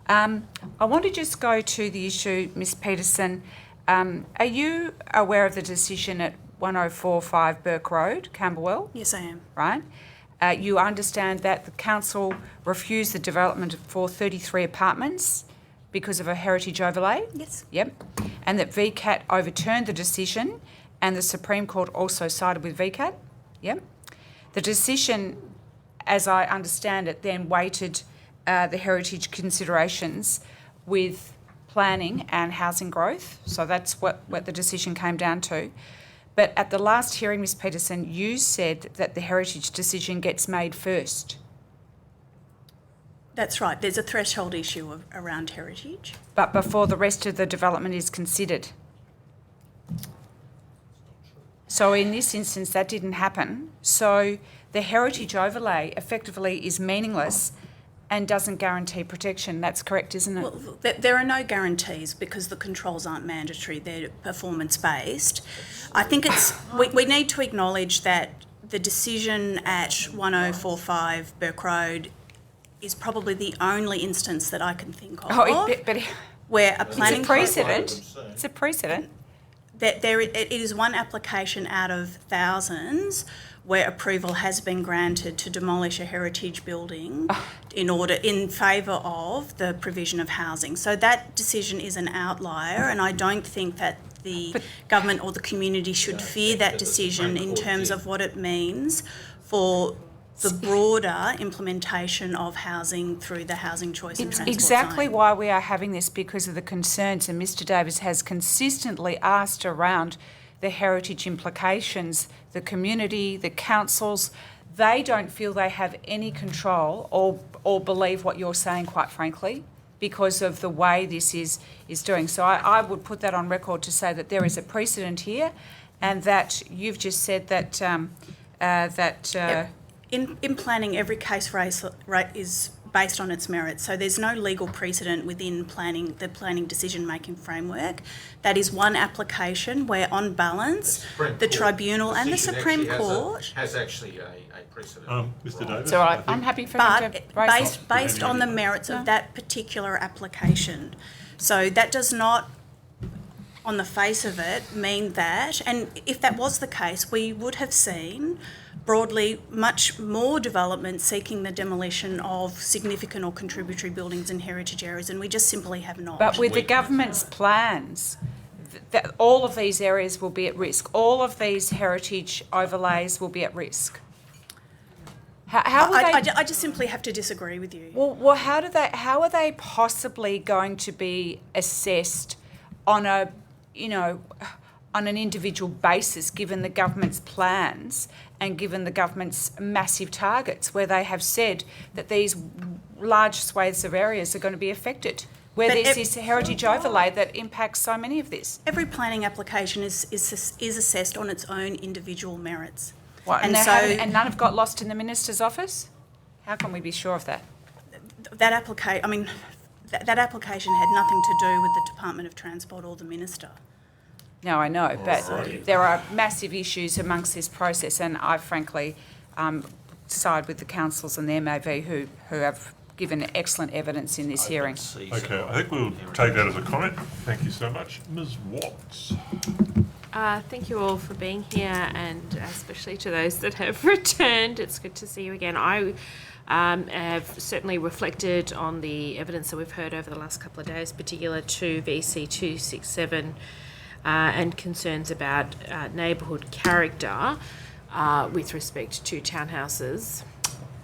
I want to just go to the issue, Ms Peterson. Are you aware of the decision 1045 Burke Road, Camberwell, Yes, I am. right? You understand that the council refused the development for 33 apartments because of a heritage overlay? Yes. Yep. And that VCAT overturned the decision and the Supreme Court also sided with VCAT? Yep. The decision, as I understand it, then weighted the heritage considerations with planning and housing growth. So that's what the decision came down to. But at the last hearing, Ms Peterson, you said that the heritage decision gets made first. That's right. There's a threshold issue around heritage. But before the rest of the development is considered. So in this instance, that didn't happen. So the heritage overlay effectively is meaningless and doesn't guarantee protection. That's correct, isn't it? Well, there are no guarantees because the controls aren't mandatory. They're performance-based. I think we need to acknowledge that the decision at 1045 Burke Road is probably the only instance that I can think of where a planning it's a precedent. It's a precedent. That it is one application out of thousands where approval has been granted to demolish a heritage building in favour of the provision of housing. So that decision is an outlier, and I don't think that the government or the community should fear that decision in terms of what it means for the broader implementation of housing through the housing choice and transport Exactly zone. why we are having this, because of the concerns, and Mr Davis has consistently asked around the heritage implications. The community, the councils, they don't feel they have any control or believe what you're saying, quite frankly, because of the way this is doing. So I would put that on record to say that there is a precedent here, and that you've just said that In planning, every case race is based on its merits. So there's no legal precedent within the planning decision-making framework. That is one application where, on balance, the tribunal and the Supreme Court... has actually a precedent. Mr Davis? it's all right. I'm happy for him to But raise it. based on the merits of that particular application. So that does not, on the face of it, mean that, and if that was the case, we would have seen broadly much more development seeking the demolition of significant or contributory buildings in heritage areas, and we just simply have not. But with the government's plans, that all of these areas will be at risk. All of these heritage overlays will be at risk. How will they? I just simply have to disagree with you. Well, how are they possibly going to be assessed on an individual basis, given the government's plans and given the government's massive targets, where they have said that these large swathes of areas are going to be affected, where there's this heritage overlay that impacts so many of this? Every planning application is assessed on its own individual merits. What, and none have got lost in the minister's office? How can we be sure of that? That application had nothing to do with the Department of Transport or the minister. No, I know, but there are massive issues amongst this process, and I frankly side with the councils and the MAV who have given excellent evidence in this hearing. Okay, I think we'll take that as a comment. Thank you so much. Ms Watts. Thank you all for being here, and especially to those that have returned. It's good to see you again. I have certainly reflected on the evidence that we've heard over the last couple of days, particular to VC267 and concerns about neighbourhood character with respect to townhouses.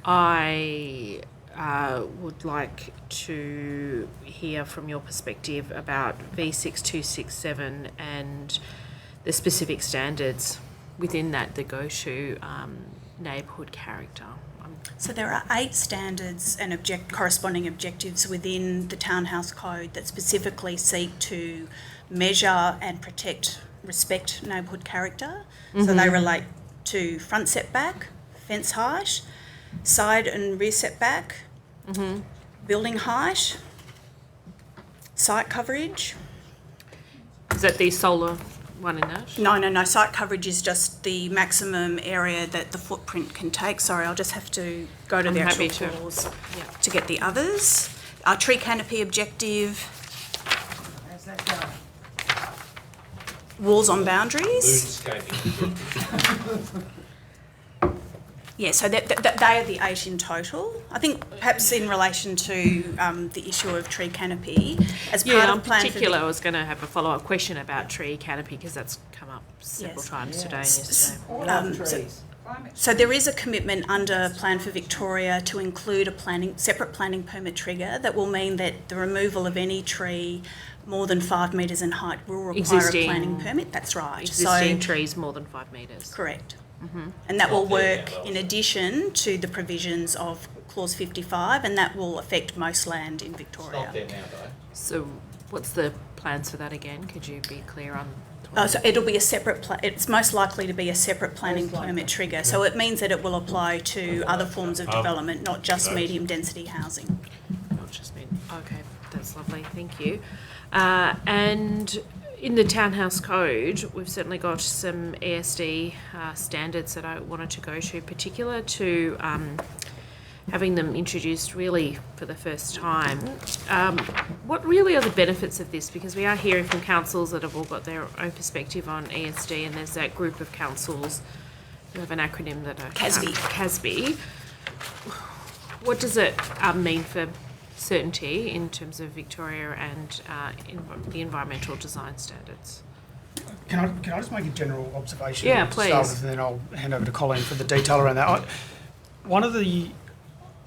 I would like to hear from your perspective about V6267 and the specific standards within that go to neighbourhood character. So there are 8 standards and corresponding objectives within the Townhouse Code that specifically seek to measure and respect neighbourhood character. So they relate to front setback, fence height, side and rear setback, building height, site coverage. Is that the solar one in that? No. Site coverage is just the maximum area that the footprint can take. Sorry, I'll just have to go to the actual clause to get the others. Tree canopy objective. walls on boundaries. Yeah, so they are the 8 in total. I think perhaps in relation to the issue of tree canopy, as part of plan for particular, I was going to have a follow-up question about tree canopy because that's come up several times today and yesterday. So there is a commitment under Plan for Victoria to include a separate planning permit trigger that will mean that the removal of any tree more than 5 metres in height will require a planning permit. That's right. Existing trees more than 5 metres. Correct. And that will work in addition to the provisions of Clause 55, and that will affect most land in Victoria. Not there now, though. So what's the plans for that again? Could you be clear on? So it'll be a separate, it's most likely to be a separate planning permit trigger. So it means that it will apply to other forms of development, not just medium density housing. Not just me. Okay, that's lovely. Thank you. And in the Townhouse Code, we've certainly got some ESD standards that I wanted to go to, particular to having them introduced really for the first time. What really are the benefits of this? Because we are hearing from councils that have all got their own perspective on ESD, and there's that group of councils who have an acronym that are CASB. What does it mean for certainty in terms of Victoria and the environmental design standards? Can I just make a general observation? Yeah, to start please. with, and then I'll hand over to Colleen for the detail around that. One of the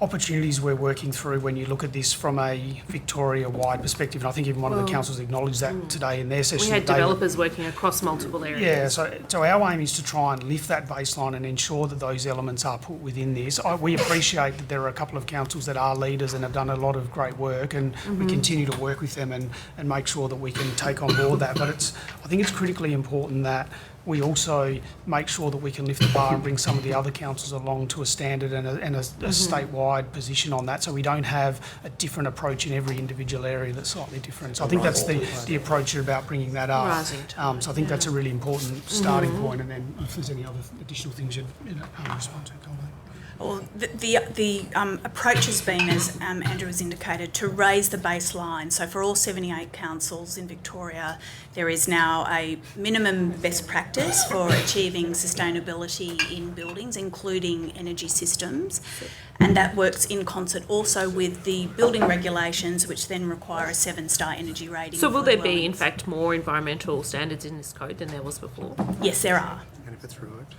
opportunities we're working through when you look at this from a Victoria-wide perspective, and I think even one of the councils acknowledged that today in their session. We had developers working across multiple areas. Yeah, so our aim is to try and lift that baseline and ensure that those elements are put within this. We appreciate that there are a couple of councils that are leaders and have done a lot of great work, and we continue to work with them and make sure that we can take on board that. But I think it's critically important that we also make sure that we can lift the bar and bring some of the other councils along to a standard and a statewide position on that, so we don't have a different approach in every individual area that's slightly different. So I think that's the approach about bringing that up. So I think that's a really important starting point, and then if there's any other additional things you'd respond to, Colleen. Well, the approach has been, as Andrew has indicated, to raise the baseline. So for all 78 councils in Victoria, there is now a minimum best practice for achieving sustainability in buildings, including energy systems. And that works in concert also with the building regulations, which then require a 7-star energy rating. So will for there be, dwellings. in fact, more environmental standards in this code than there was before? Yes, there are. And if it's revoked?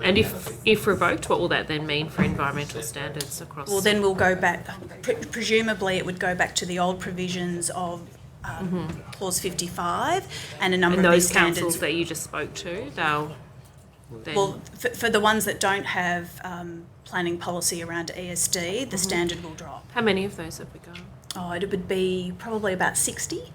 And if revoked, what will that then mean for environmental standards across? Well, then we'll go back, presumably it would go back to the old provisions of Clause 55 and a number and of these those councils standards. that you just spoke to, they'll then... Well, for the ones that don't have planning policy around ESD, the standard will drop. How many of those have we got? Oh, it would be probably about 60.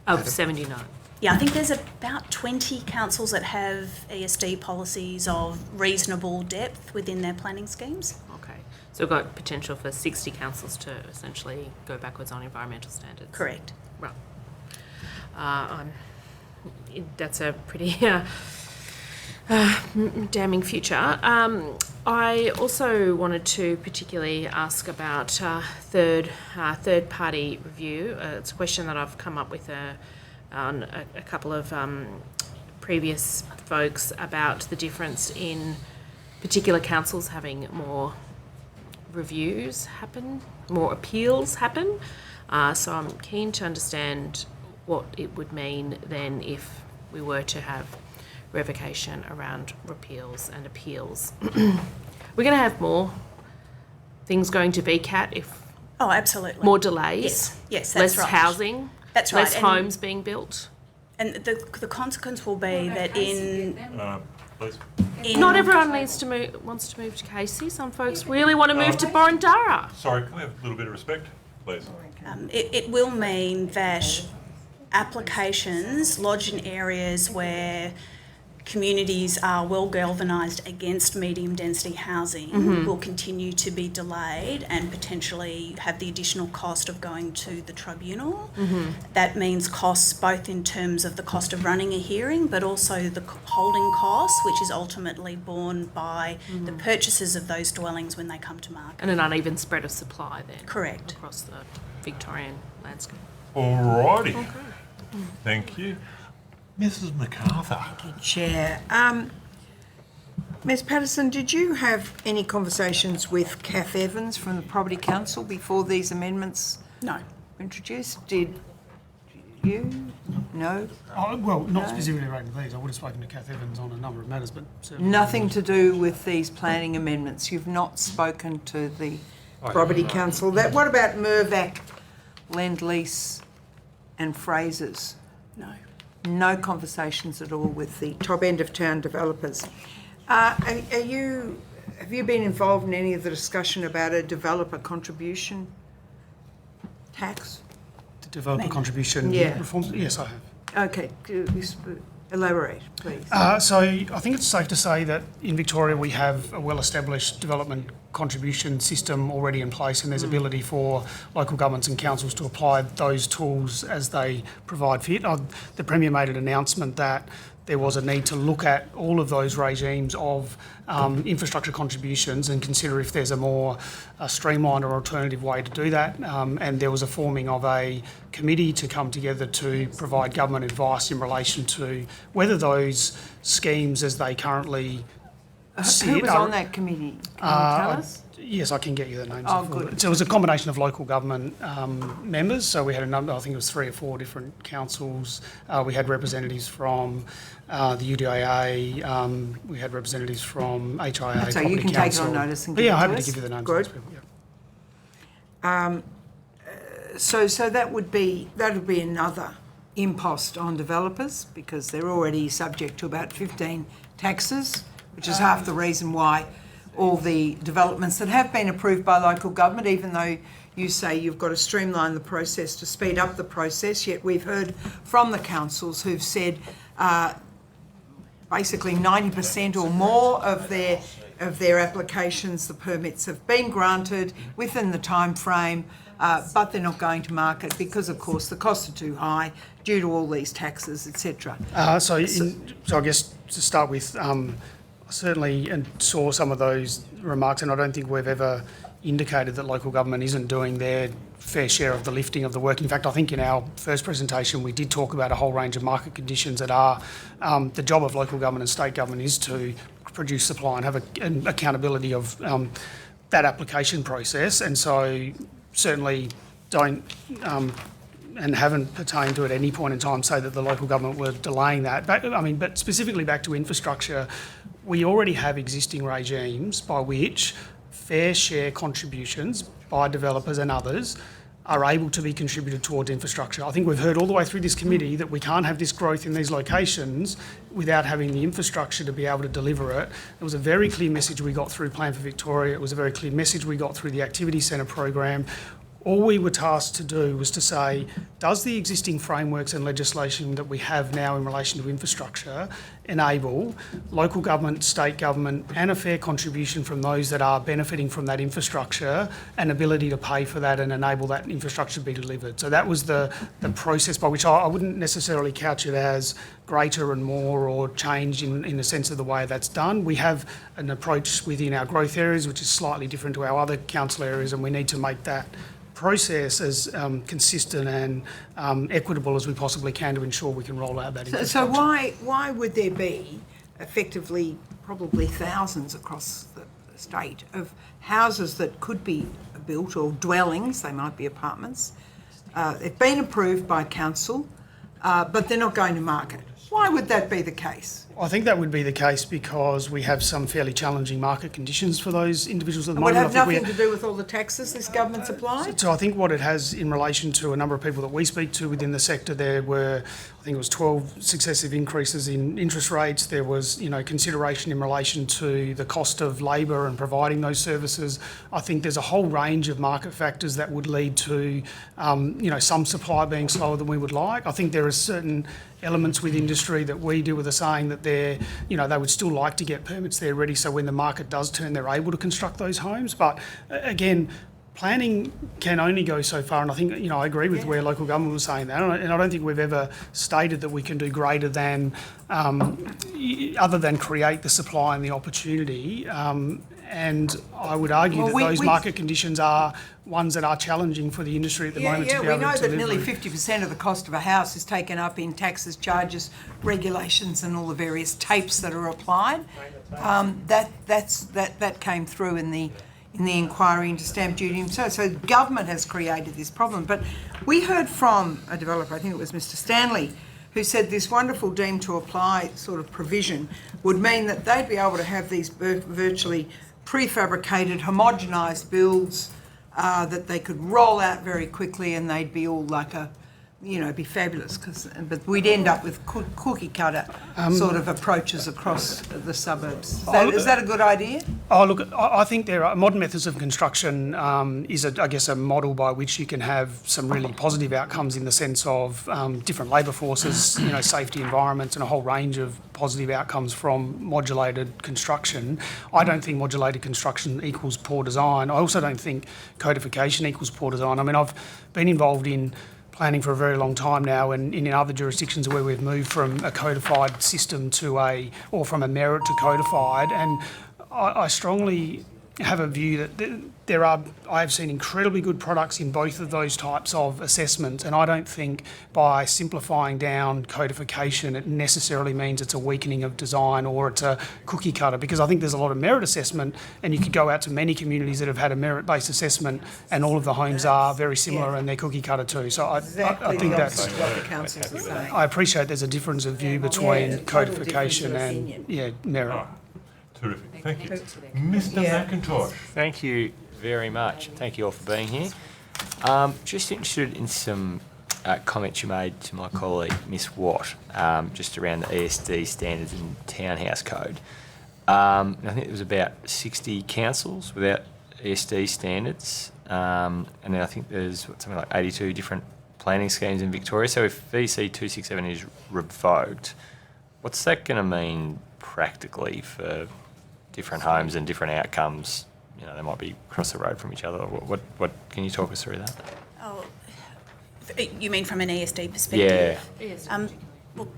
Of 79. Yeah, I think there's about 20 councils that have ESD policies of reasonable depth within their planning schemes. Okay. So we've got potential for 60 councils to essentially go backwards on environmental standards. Correct. Right. That's a pretty damning future. I also wanted to particularly ask about third-party review. It's a question that I've come up with on a couple of previous folks about the difference in particular councils having more reviews happen, more appeals happen. So I'm keen to understand what it would mean then if we were to have revocation around repeals and appeals. We're going to have more things going to VCAT if Oh, absolutely. more delays, Yes, that's less right. housing, That's right. less homes being built. And the consequence will be that Please. Not everyone wants to move to Casey. Some folks really want to move to Borondara. Sorry, can we have a little bit of respect, please? It will mean that applications lodged in areas where communities are well galvanised against medium density housing will continue to be delayed and potentially have the additional cost of going to the tribunal. That means costs both in terms of the cost of running a hearing, but also the holding costs, which is ultimately borne by the purchasers of those dwellings when they come to market. And an uneven spread of supply then. Correct. Across the Victorian landscape. Alrighty. Thank you. Mrs. MacArthur. Chair. Ms Patterson, did you have any conversations with Kath Evans from the Property Council before these amendments No. were introduced? Did you? No? Oh, well, not No. specifically relating to these. I would have spoken to Kath Evans on a number of matters, but certainly Nothing to do with these planning amendments? You've not spoken to the Property Council? What about Mirvac, Lend Lease and Frasers? No. No conversations at all with the top end of town developers. Have you been involved in any of the discussion about a developer contribution tax? the developer contribution reforms. Yes, I have. Okay, could you elaborate, please? So I think it's safe to say that in Victoria we have a well-established development contribution system already in place, and there's ability for local governments and councils to apply those tools as they provide fit. The Premier made an announcement that there was a need to look at all of those regimes of infrastructure contributions and consider if there's a more streamlined or alternative way to do that. And there was a forming of a committee to come together to provide government advice in relation to whether those schemes as they currently sit Who was on that committee? Can you tell us? Yes, I can get you the names. Oh, of all. good. So it was a combination of local government members. So we had a number, I think it was 3 or 4 different councils. We had representatives from the UDIA. We had representatives from HIA. So you can take it on notice and give it to us? Yeah, happy to give you the names Good. of those people. Yeah. So that would be another impost on developers because they're already subject to about 15 taxes, which is half the reason why all the developments that have been approved by local government, even though you say you've got to streamline the process to speed up the process, yet we've heard from the councils who've said basically 90% or more of their applications, the permits have been granted within the time frame, but they're not going to market because, of course, the costs are too high due to all these taxes, etc. So I guess to start with, certainly and saw some of those remarks, and I don't think we've ever indicated that local government isn't doing their fair share of the lifting of the work. In fact, I think in our first presentation we did talk about a whole range of market conditions that are the job of local government and state government is to produce supply and have an accountability of that application process, and so certainly don't and haven't pertained to at any point in time say that the local government were delaying that. But specifically back to infrastructure, we already have existing regimes by which fair share contributions by developers and others are able to be contributed towards infrastructure. I think we've heard all the way through this committee that we can't have this growth in these locations without having the infrastructure to be able to deliver it. It was a very clear message we got through Plan for Victoria. It was a very clear message we got through the Activity Centre program. All we were tasked to do was to say, does the existing frameworks and legislation that we have now in relation to infrastructure enable local government, state government and a fair contribution from those that are benefiting from that infrastructure and ability to pay for that and enable that infrastructure to be delivered? So that was the process by which I wouldn't necessarily couch it as greater and more or change in the sense of the way that's done. We have an approach within our growth areas which is slightly different to our other council areas, and we need to make that process as consistent and equitable as we possibly can to ensure we can roll out that infrastructure. So why would there be effectively probably thousands across the state of houses that could be built, or dwellings, they might be apartments, they've been approved by council, but they're not going to market? Why would that be the case? I think that would be the case because we have some fairly challenging market conditions for those individuals at the It would moment. have nothing to do with all the taxes this government's applied? So I think what it has in relation to a number of people that we speak to within the sector, there were, I think it was 12 successive increases in interest rates. There was, consideration in relation to the cost of labour and providing those services. I think there's a whole range of market factors that would lead to, some supply being slower than we would like. I think there are certain elements with industry that we deal with are saying that they would still like to get permits there ready so when the market does turn they're able to construct those homes. But again, planning can only go so far, and I think I agree with where local government was saying that, and I don't think we've ever stated that we can do greater than other than create the supply and the opportunity. And I would argue Well, that we- those we- market conditions are ones that are challenging for the industry at the moment to be we able know to that deliver. nearly 50% of the cost of a house is taken up in taxes, charges, regulations, and all the various tapes that are applied. That came through in the inquiry into stamp duty. So government has created this problem. But we heard from a developer, I think it was Mr. Stanley, who said this wonderful deemed to apply sort of provision would mean that they'd be able to have these virtually prefabricated, homogenised builds that they could roll out very quickly, and they'd be all like be fabulous. But we'd end up with cookie cutter sort of approaches across the suburbs. Is that a good idea? Oh, look, I think there are modern methods of construction is, I guess, a model by which you can have some really positive outcomes in the sense of different labour forces, safety environments, and a whole range of positive outcomes from modulated construction. I don't think modulated construction equals poor design. I also don't think codification equals poor design. I mean, I've been involved in planning for a very long time now, and in other jurisdictions where we've moved from a codified system or from a merit to codified, and I strongly have a view that I have seen incredibly good products in both of those types of assessments, and I don't think by simplifying down codification it necessarily means it's a weakening of design or it's a cookie cutter, because I think there's a lot of merit assessment, and you could go out to many communities that have had a merit-based assessment and all of the homes are very similar and they're cookie cutter too. So I think that's what the councils are saying. I appreciate there's a difference of view between codification and merit. Terrific. Thank you. Mr. McIntosh. Thank you very much. Thank you all for being here. Just interested in some comments you made to my colleague, Miss Watt, just around the ESD standards in Townhouse Code. I think there was about 60 councils without ESD standards, and then I think there's something like 82 different planning schemes in Victoria. So if VC267 is revoked, what's that going to mean practically for different homes and different outcomes? They might be across the road from each other. What can you talk us through that? Oh, you mean from an ESD perspective? Yeah. Well,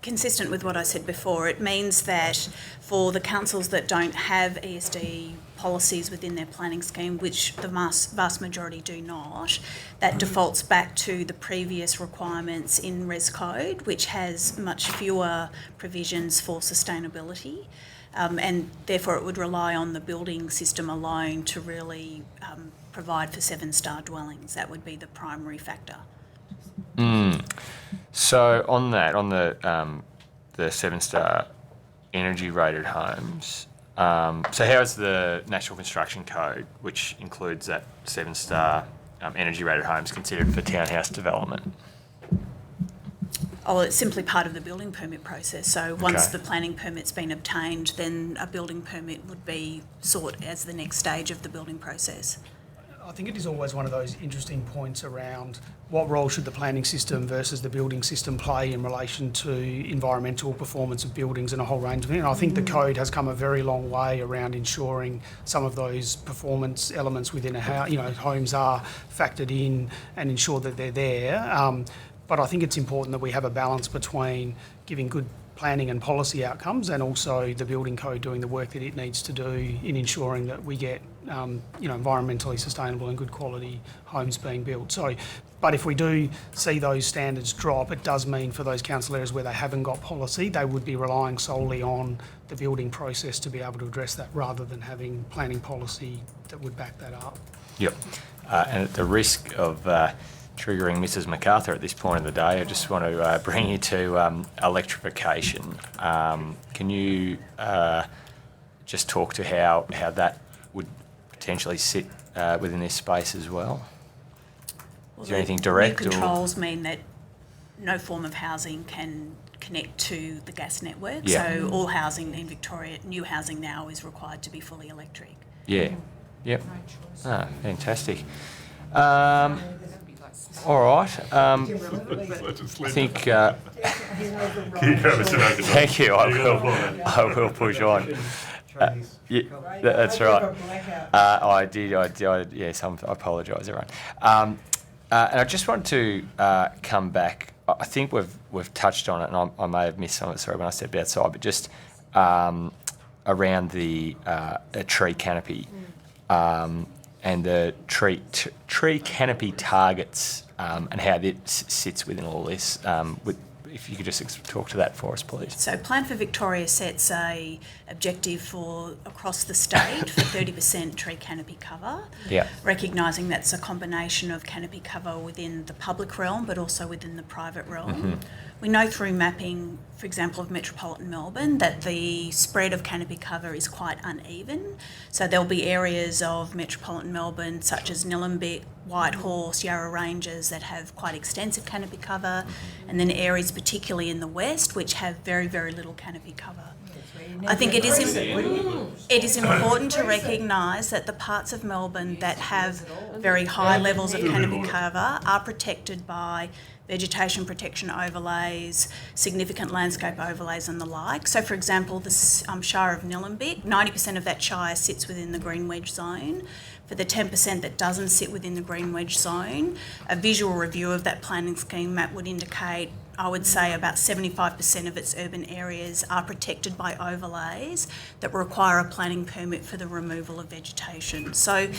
consistent with what I said before, it means that for the councils that don't have ESD policies within their planning scheme, which the vast majority do not, that defaults back to the previous requirements in Res Code, which has much fewer provisions for sustainability. And therefore it would rely on the building system alone to really provide for 7-star dwellings. That would be the primary factor. So on that, on the 7-star energy rated homes, so how is the National Construction Code, which includes that 7-star energy rated homes, considered for townhouse development? Oh, it's simply part of the building permit process. So once the planning permit's been obtained, then a building permit would be sought as the next stage of the building process. I think it is always one of those interesting points around what role should the planning system versus the building system play in relation to environmental performance of buildings and a whole range of things. And I think the code has come a very long way around ensuring some of those performance elements within a house, homes are factored in and ensure that they're there. But I think it's important that we have a balance between giving good planning and policy outcomes and also the building code doing the work that it needs to do in ensuring that we get environmentally sustainable and good quality homes being built. So, but if we do see those standards drop, it does mean for those council areas where they haven't got policy, they would be relying solely on the building process to be able to address that rather than having planning policy that would back that up. Yep. And at the risk of triggering Mrs. MacArthur at this point of the day, I just want to bring you to electrification. Can you just talk to how that would potentially sit within this space as well? Is there anything direct? New controls mean that no form of housing can connect to the gas network. Yeah. So all housing in Victoria, new housing now, is required to be fully electric. Yeah. Yep. Fantastic. All right. I think. Thank you. I will push on. Yeah, that's right. I did. Yes, I apologise, everyone. And I just want to come back. I think we've touched on it, and I may have missed some of it. Sorry, when I stepped outside, but just around the a tree canopy and the tree canopy targets and how that sits within all this. If you could just talk to that for us, please. So Plan for Victoria sets a objective for across the state for 30% tree canopy cover, Yeah. recognising that's a combination of canopy cover within the public realm but also within the private realm. We know through mapping, for example, of metropolitan Melbourne, that the spread of canopy cover is quite uneven. So there'll be areas of metropolitan Melbourne such as Nillumbik, Whitehorse, Yarra Ranges that have quite extensive canopy cover, and then areas particularly in the west which have very, very little canopy cover. I think it is important to recognise that the parts of Melbourne that have very high levels of canopy cover are protected by vegetation protection overlays, significant landscape overlays and the like. So for example, the Shire of Nillumbik, 90% of that shire sits within the green wedge zone. For the 10% that doesn't sit within the green wedge zone, a visual review of that planning scheme map would indicate, I would say, about 75% of its urban areas are protected by overlays that require a planning permit for the removal of vegetation. So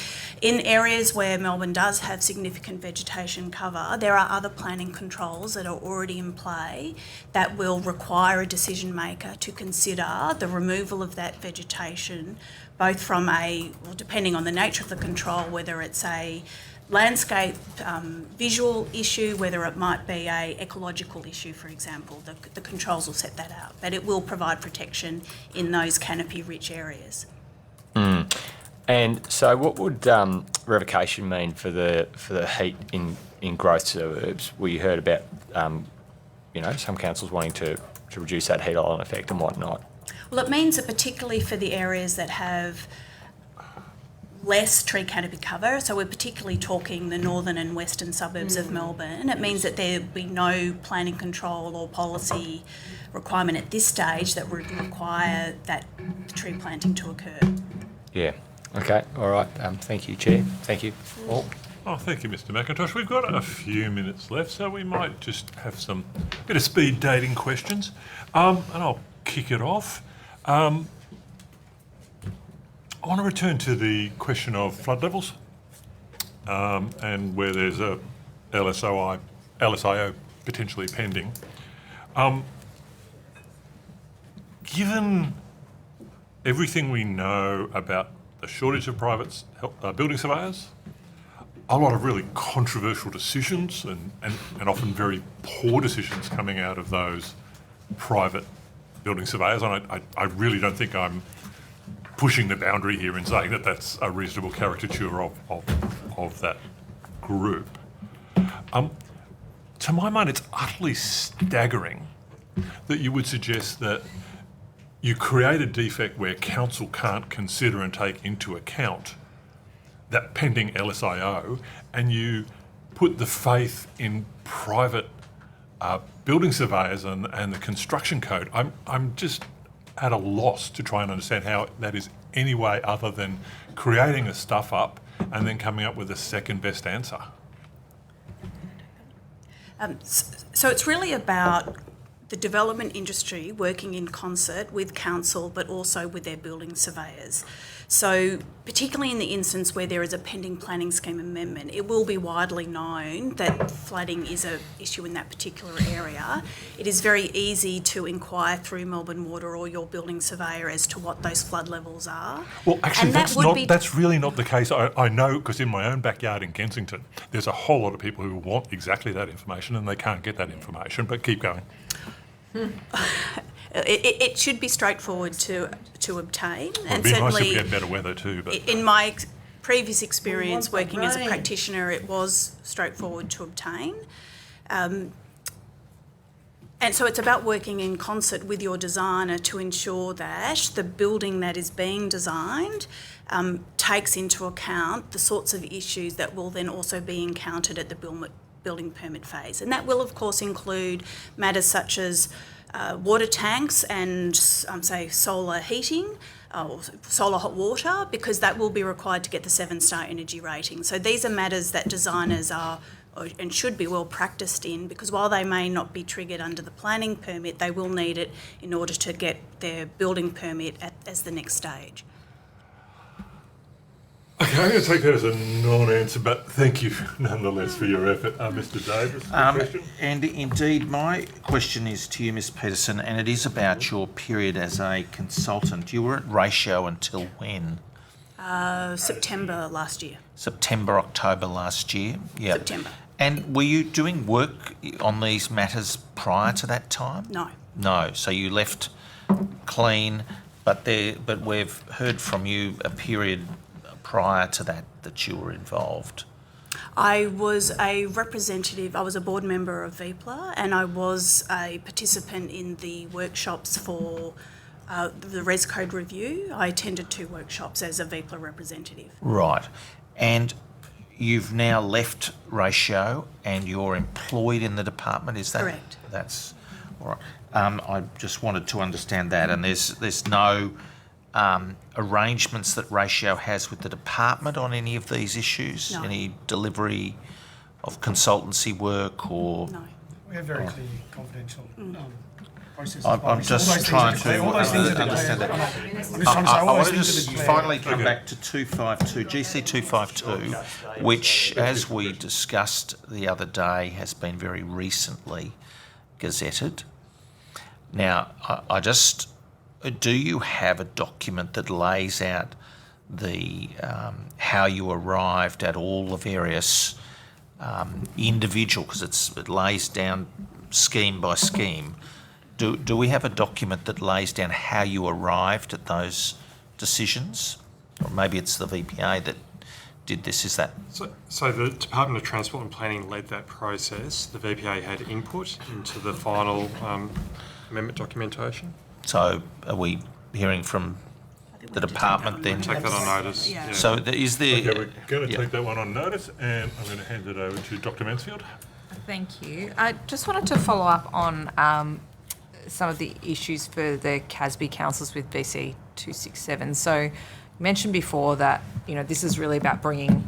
in areas where Melbourne does have significant vegetation cover, there are other planning controls that are already in play that will require a decision maker to consider the removal of that vegetation, both from depending on the nature of the control, whether it's a landscape visual issue, whether it might be a ecological issue, for example. The controls will set that out, but it will provide protection in those canopy-rich areas. And so, what would revocation mean for the heat in growth suburbs? We heard about some councils wanting to reduce that heat island effect and whatnot. Well, it means that particularly for the areas that have less tree canopy cover, so we're particularly talking the northern and western suburbs of Melbourne, it means that there be no planning control or policy requirement at this stage that would require that tree planting to occur. Yeah. Okay. All right. Thank you, Chair. Thank you all. Oh, thank you, Mr. McIntosh. We've got a few minutes left, so we might just have a bit of speed dating questions. And I'll kick it off. I want to return to the question of flood levels and where there's a LSIO potentially pending. Given everything we know about the shortage of private building surveyors, a lot of really controversial decisions and often very poor decisions coming out of those private building surveyors, and I really don't think I'm pushing the boundary here in saying that that's a reasonable caricature of that group. To my mind, it's utterly staggering that you would suggest that you create a defect where council can't consider and take into account that pending LSIO, and you put the faith in private building surveyors and the construction code. I'm just at a loss to try and understand how that is any way other than creating a stuff up and then coming up with a second best answer. So it's really about the development industry working in concert with council but also with their building surveyors. So particularly in the instance where there is a pending planning scheme amendment, it will be widely known that flooding is an issue in that particular area. It is very easy to inquire through Melbourne Water or your building surveyor as to what those flood levels are. Well, actually, And that's really not the case. I know, because in my own backyard in Kensington, there's a whole lot of people who want exactly that information and they can't get that information, but keep going. It should be straightforward to obtain, Well, and it'd be nice if certainly we had better weather too. But in my previous experience working as a practitioner, it was straightforward to obtain. And so it's about working in concert with your designer to ensure that the building that is being designed takes into account the sorts of issues that will then also be encountered at the building permit phase. And that will, of course, include matters such as water tanks and, say, solar heating, or solar hot water, because that will be required to get the 7-star energy rating. So these are matters that designers are and should be well practiced in, because while they may not be triggered under the planning permit, they will need it in order to get their building permit as the next stage. Okay, I'm going to take that as a non-answer, but thank you nonetheless for your effort. Mr. Davis, question? And indeed, my question is to you, Ms. Peterson, and it is about your period as a consultant. You were at Ratio until when? September last year. September, October last year? Yeah. September. And were you doing work on these matters prior to that time? No. No. So you left clean, but we've heard from you a period prior to that you were involved. I was a representative, I was a board member of VPLA, and I was a participant in the workshops for the Res Code review. I attended 2 workshops as a VPLA representative. Right. And you've now left Ratio and you're employed in the department, is that? Correct. That's all right. I just wanted to understand that, and there's no arrangements that Ratio has with the department on any of these issues? No. Any delivery of consultancy work or? No. We have very clear confidential processes. I'm just trying to understand that. I want to just finally come back to 252, GC 252, which, as we discussed the other day, has been very recently gazetted. Now, do you have a document that lays out the how you arrived at all the various individual, because it lays down scheme by scheme. Do we have a document that lays down how you arrived at those decisions? Or maybe it's the VPA that did this, is that? So the Department of Transport and Planning led that process. The VPA had input into the final amendment documentation. So are we hearing from the department then? Take that on notice. Yeah. So is there... Okay, we're going to take that one on notice, and I'm going to hand it over to Dr. Mansfield. Thank you. I just wanted to follow up on some of the issues for the CASB councils with VC267. So you mentioned before that, this is really about bringing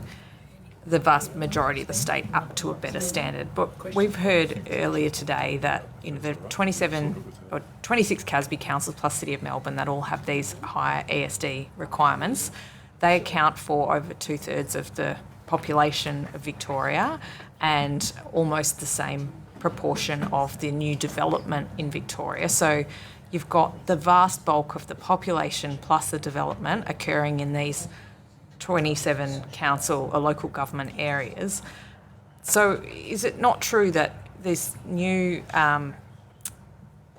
the vast majority of the state up to a better standard. But we've heard earlier today that the 27 or 26 CASB councils plus City of Melbourne that all have these higher ESD requirements, they account for over 2/3 of the population of Victoria and almost the same proportion of the new development in Victoria. So you've got the vast bulk of the population plus the development occurring in these 27 council or local government areas. So is it not true that this new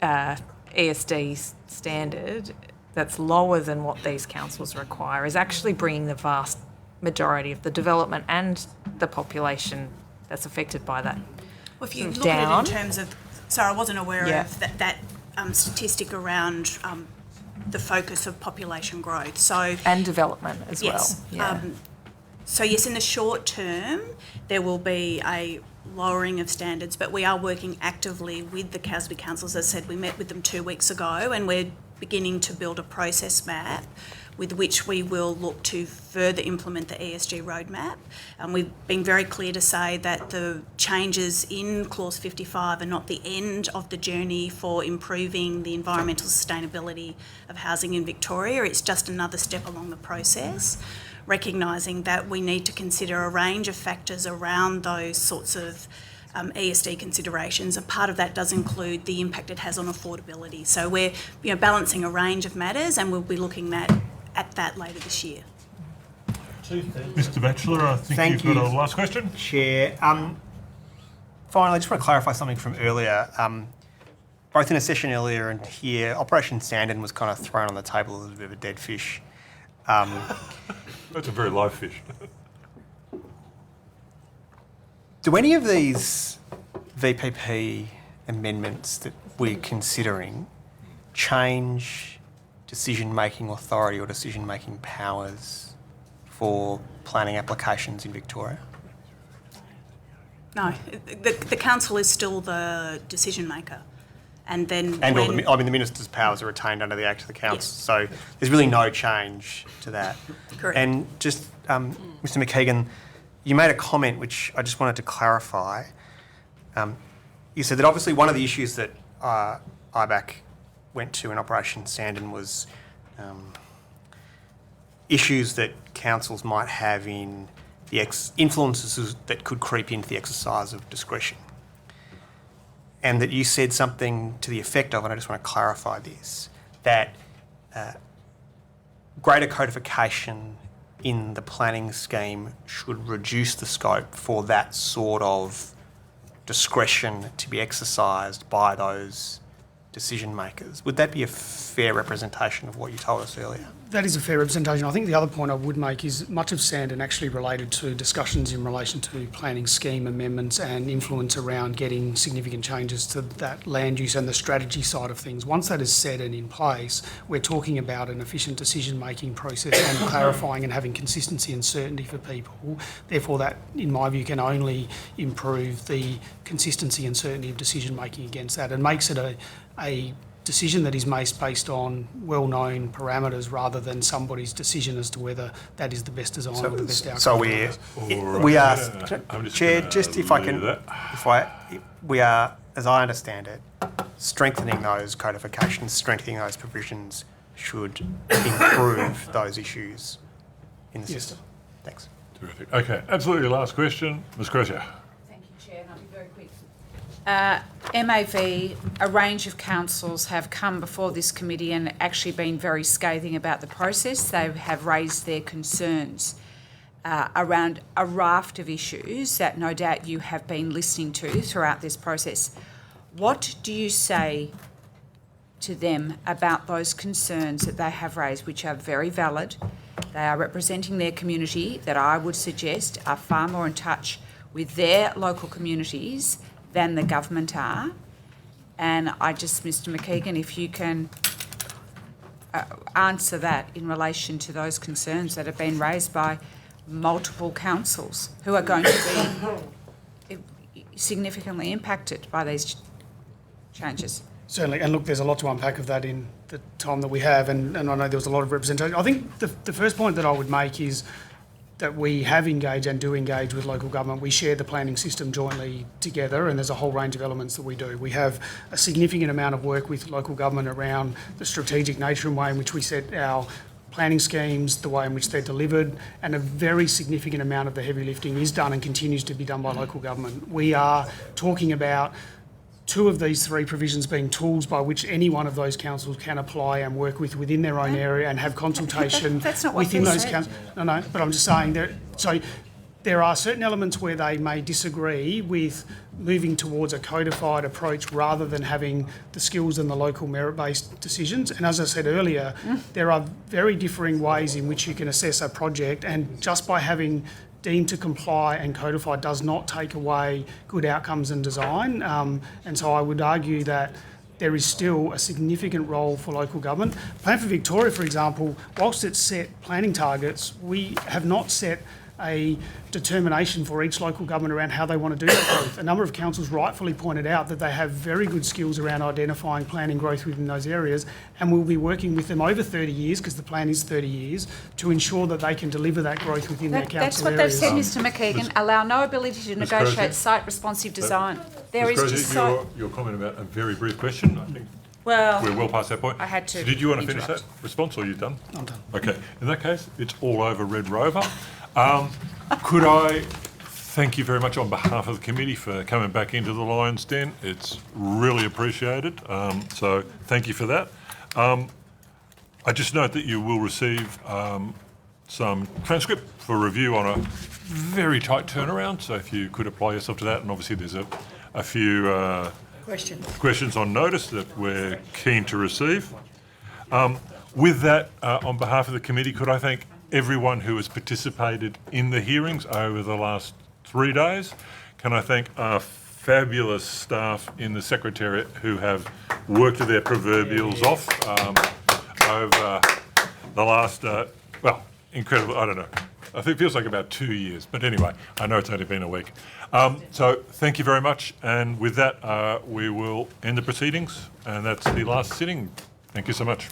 ESD standard that's lower than what these councils require is actually bringing the vast majority of the development and the population that's affected by that Well, if you look down? at it in terms of, sorry, I wasn't aware Yeah. of that statistic around the focus of population growth. So and development as yes, well? Yeah. so yes, in the short term, there will be a lowering of standards, but we are working actively with the CASB councils. As I said, we met with them 2 weeks ago, and we're beginning to build a process map with which we will look to further implement the ESG roadmap. And we've been very clear to say that the changes in Clause 55 are not the end of the journey for improving the environmental sustainability of housing in Victoria. It's just another step along the process, recognising that we need to consider a range of factors around those sorts of ESD considerations, and part of that does include the impact it has on affordability. So we're balancing a range of matters, and we'll be looking at that later this year. Mr. Batchelor, I think you've got a last question. Chair. Finally, I just want to clarify something from earlier. Both in a session earlier and here, Operation Sandon was kind of thrown on the table as a bit of a dead fish. That's a very live fish. Do any of these VPP amendments that we're considering change decision-making authority or decision-making powers for planning applications in Victoria? No, the council is still the decision maker, and then the minister's powers are retained under the Act of the Council, so there's really no change to that. Correct. And just, Mr. McKeegan, you made a comment which I just wanted to clarify. You said that obviously one of the issues that IBAC went to in Operation Sandon was issues that councils might have in the influences that could creep into the exercise of discretion. And that you said something to the effect of, and I just want to clarify this, that greater codification in the planning scheme should reduce the scope for that sort of discretion to be exercised by those decision makers. Would that be a fair representation of what you told us earlier? That is a fair representation. I think the other point I would make is much of Sandon actually related to discussions in relation to planning scheme amendments and influence around getting significant changes to that land use and the strategy side of things. Once that is set and in place, we're talking about an efficient decision-making process and clarifying and having consistency and certainty for people. Therefore, that, in my view, can only improve the consistency and certainty of decision-making against that and makes it a decision that is based on well-known parameters rather than somebody's decision as to whether that is the best design or the best outcome. So we are, Chair, just if I can, we are, as I understand it, strengthening those codifications, strengthening those provisions should improve those issues in the system. Thanks. Terrific. Okay, absolutely last question. Ms Crozier. Thank you, Chair, and I'll be very quick. MAV, a range of councils have come before this committee and actually been very scathing about the process. They have raised their concerns around a raft of issues that no doubt you have been listening to throughout this process. What do you say to them about those concerns that they have raised, which are very valid? They are representing their community that I would suggest are far more in touch with their local communities than the government are. And I just, Mr McKeegan, if you can answer that in relation to those concerns that have been raised by multiple councils who are going to be significantly impacted by these changes. Certainly, and look, there's a lot to unpack of that in the time that we have, and I know there was a lot of representation. I think the first point that I would make is that we have engaged and do engage with local government. We share the planning system jointly together, and there's a whole range of elements that we do. We have a significant amount of work with local government around the strategic nature and way in which we set our planning schemes, the way in which they're delivered, and a very significant amount of the heavy lifting is done and continues to be done by local government. We are talking about two of these three provisions being tools by which any one of those councils can apply and work within their own area and have consultation That's not what within they those said. councils. No, but I'm just saying there are certain elements where they may disagree with moving towards a codified approach rather than having the skills and the local merit-based decisions. And as I said earlier, there are very differing ways in which you can assess a project, and just by having deemed to comply and codified does not take away good outcomes and design. And so I would argue that there is still a significant role for local government. Plan for Victoria, for example, whilst it's set planning targets, we have not set a determination for each local government around how they want to do that growth. A number of councils rightfully pointed out that they have very good skills around identifying planning growth within those areas, and we'll be working with them over 30 years, because the plan is 30 years, to ensure that they can deliver that growth within their council That's what areas. they've said, Mr McKeegan, allow no ability to negotiate Crozier? site-responsive design. There Ms is Crozier, just so... your comment about a very brief question, I think Well, we're well past that point. I had to So did you want to finish that interrupt. response, or are you done? I'm done. Okay, in that case, it's all over Red Rover. Could I thank you very much on behalf of the committee for coming back into the Lion's Den. It's really appreciated, so thank you for that. I just note that you will receive some transcript for review on a very tight turnaround, so if you could apply yourself to that, and obviously there's a few questions on notice that we're keen to receive. With that, on behalf of the committee, could I thank everyone who has participated in the hearings over the last 3 days? Can I thank our fabulous staff in the Secretariat who have worked their proverbials off over the last, incredible, I don't know. I think it feels like about 2 years, but anyway, I know it's only been a week. So thank you very much, and with that, we will end the proceedings, and that's the last sitting. Thank you so much.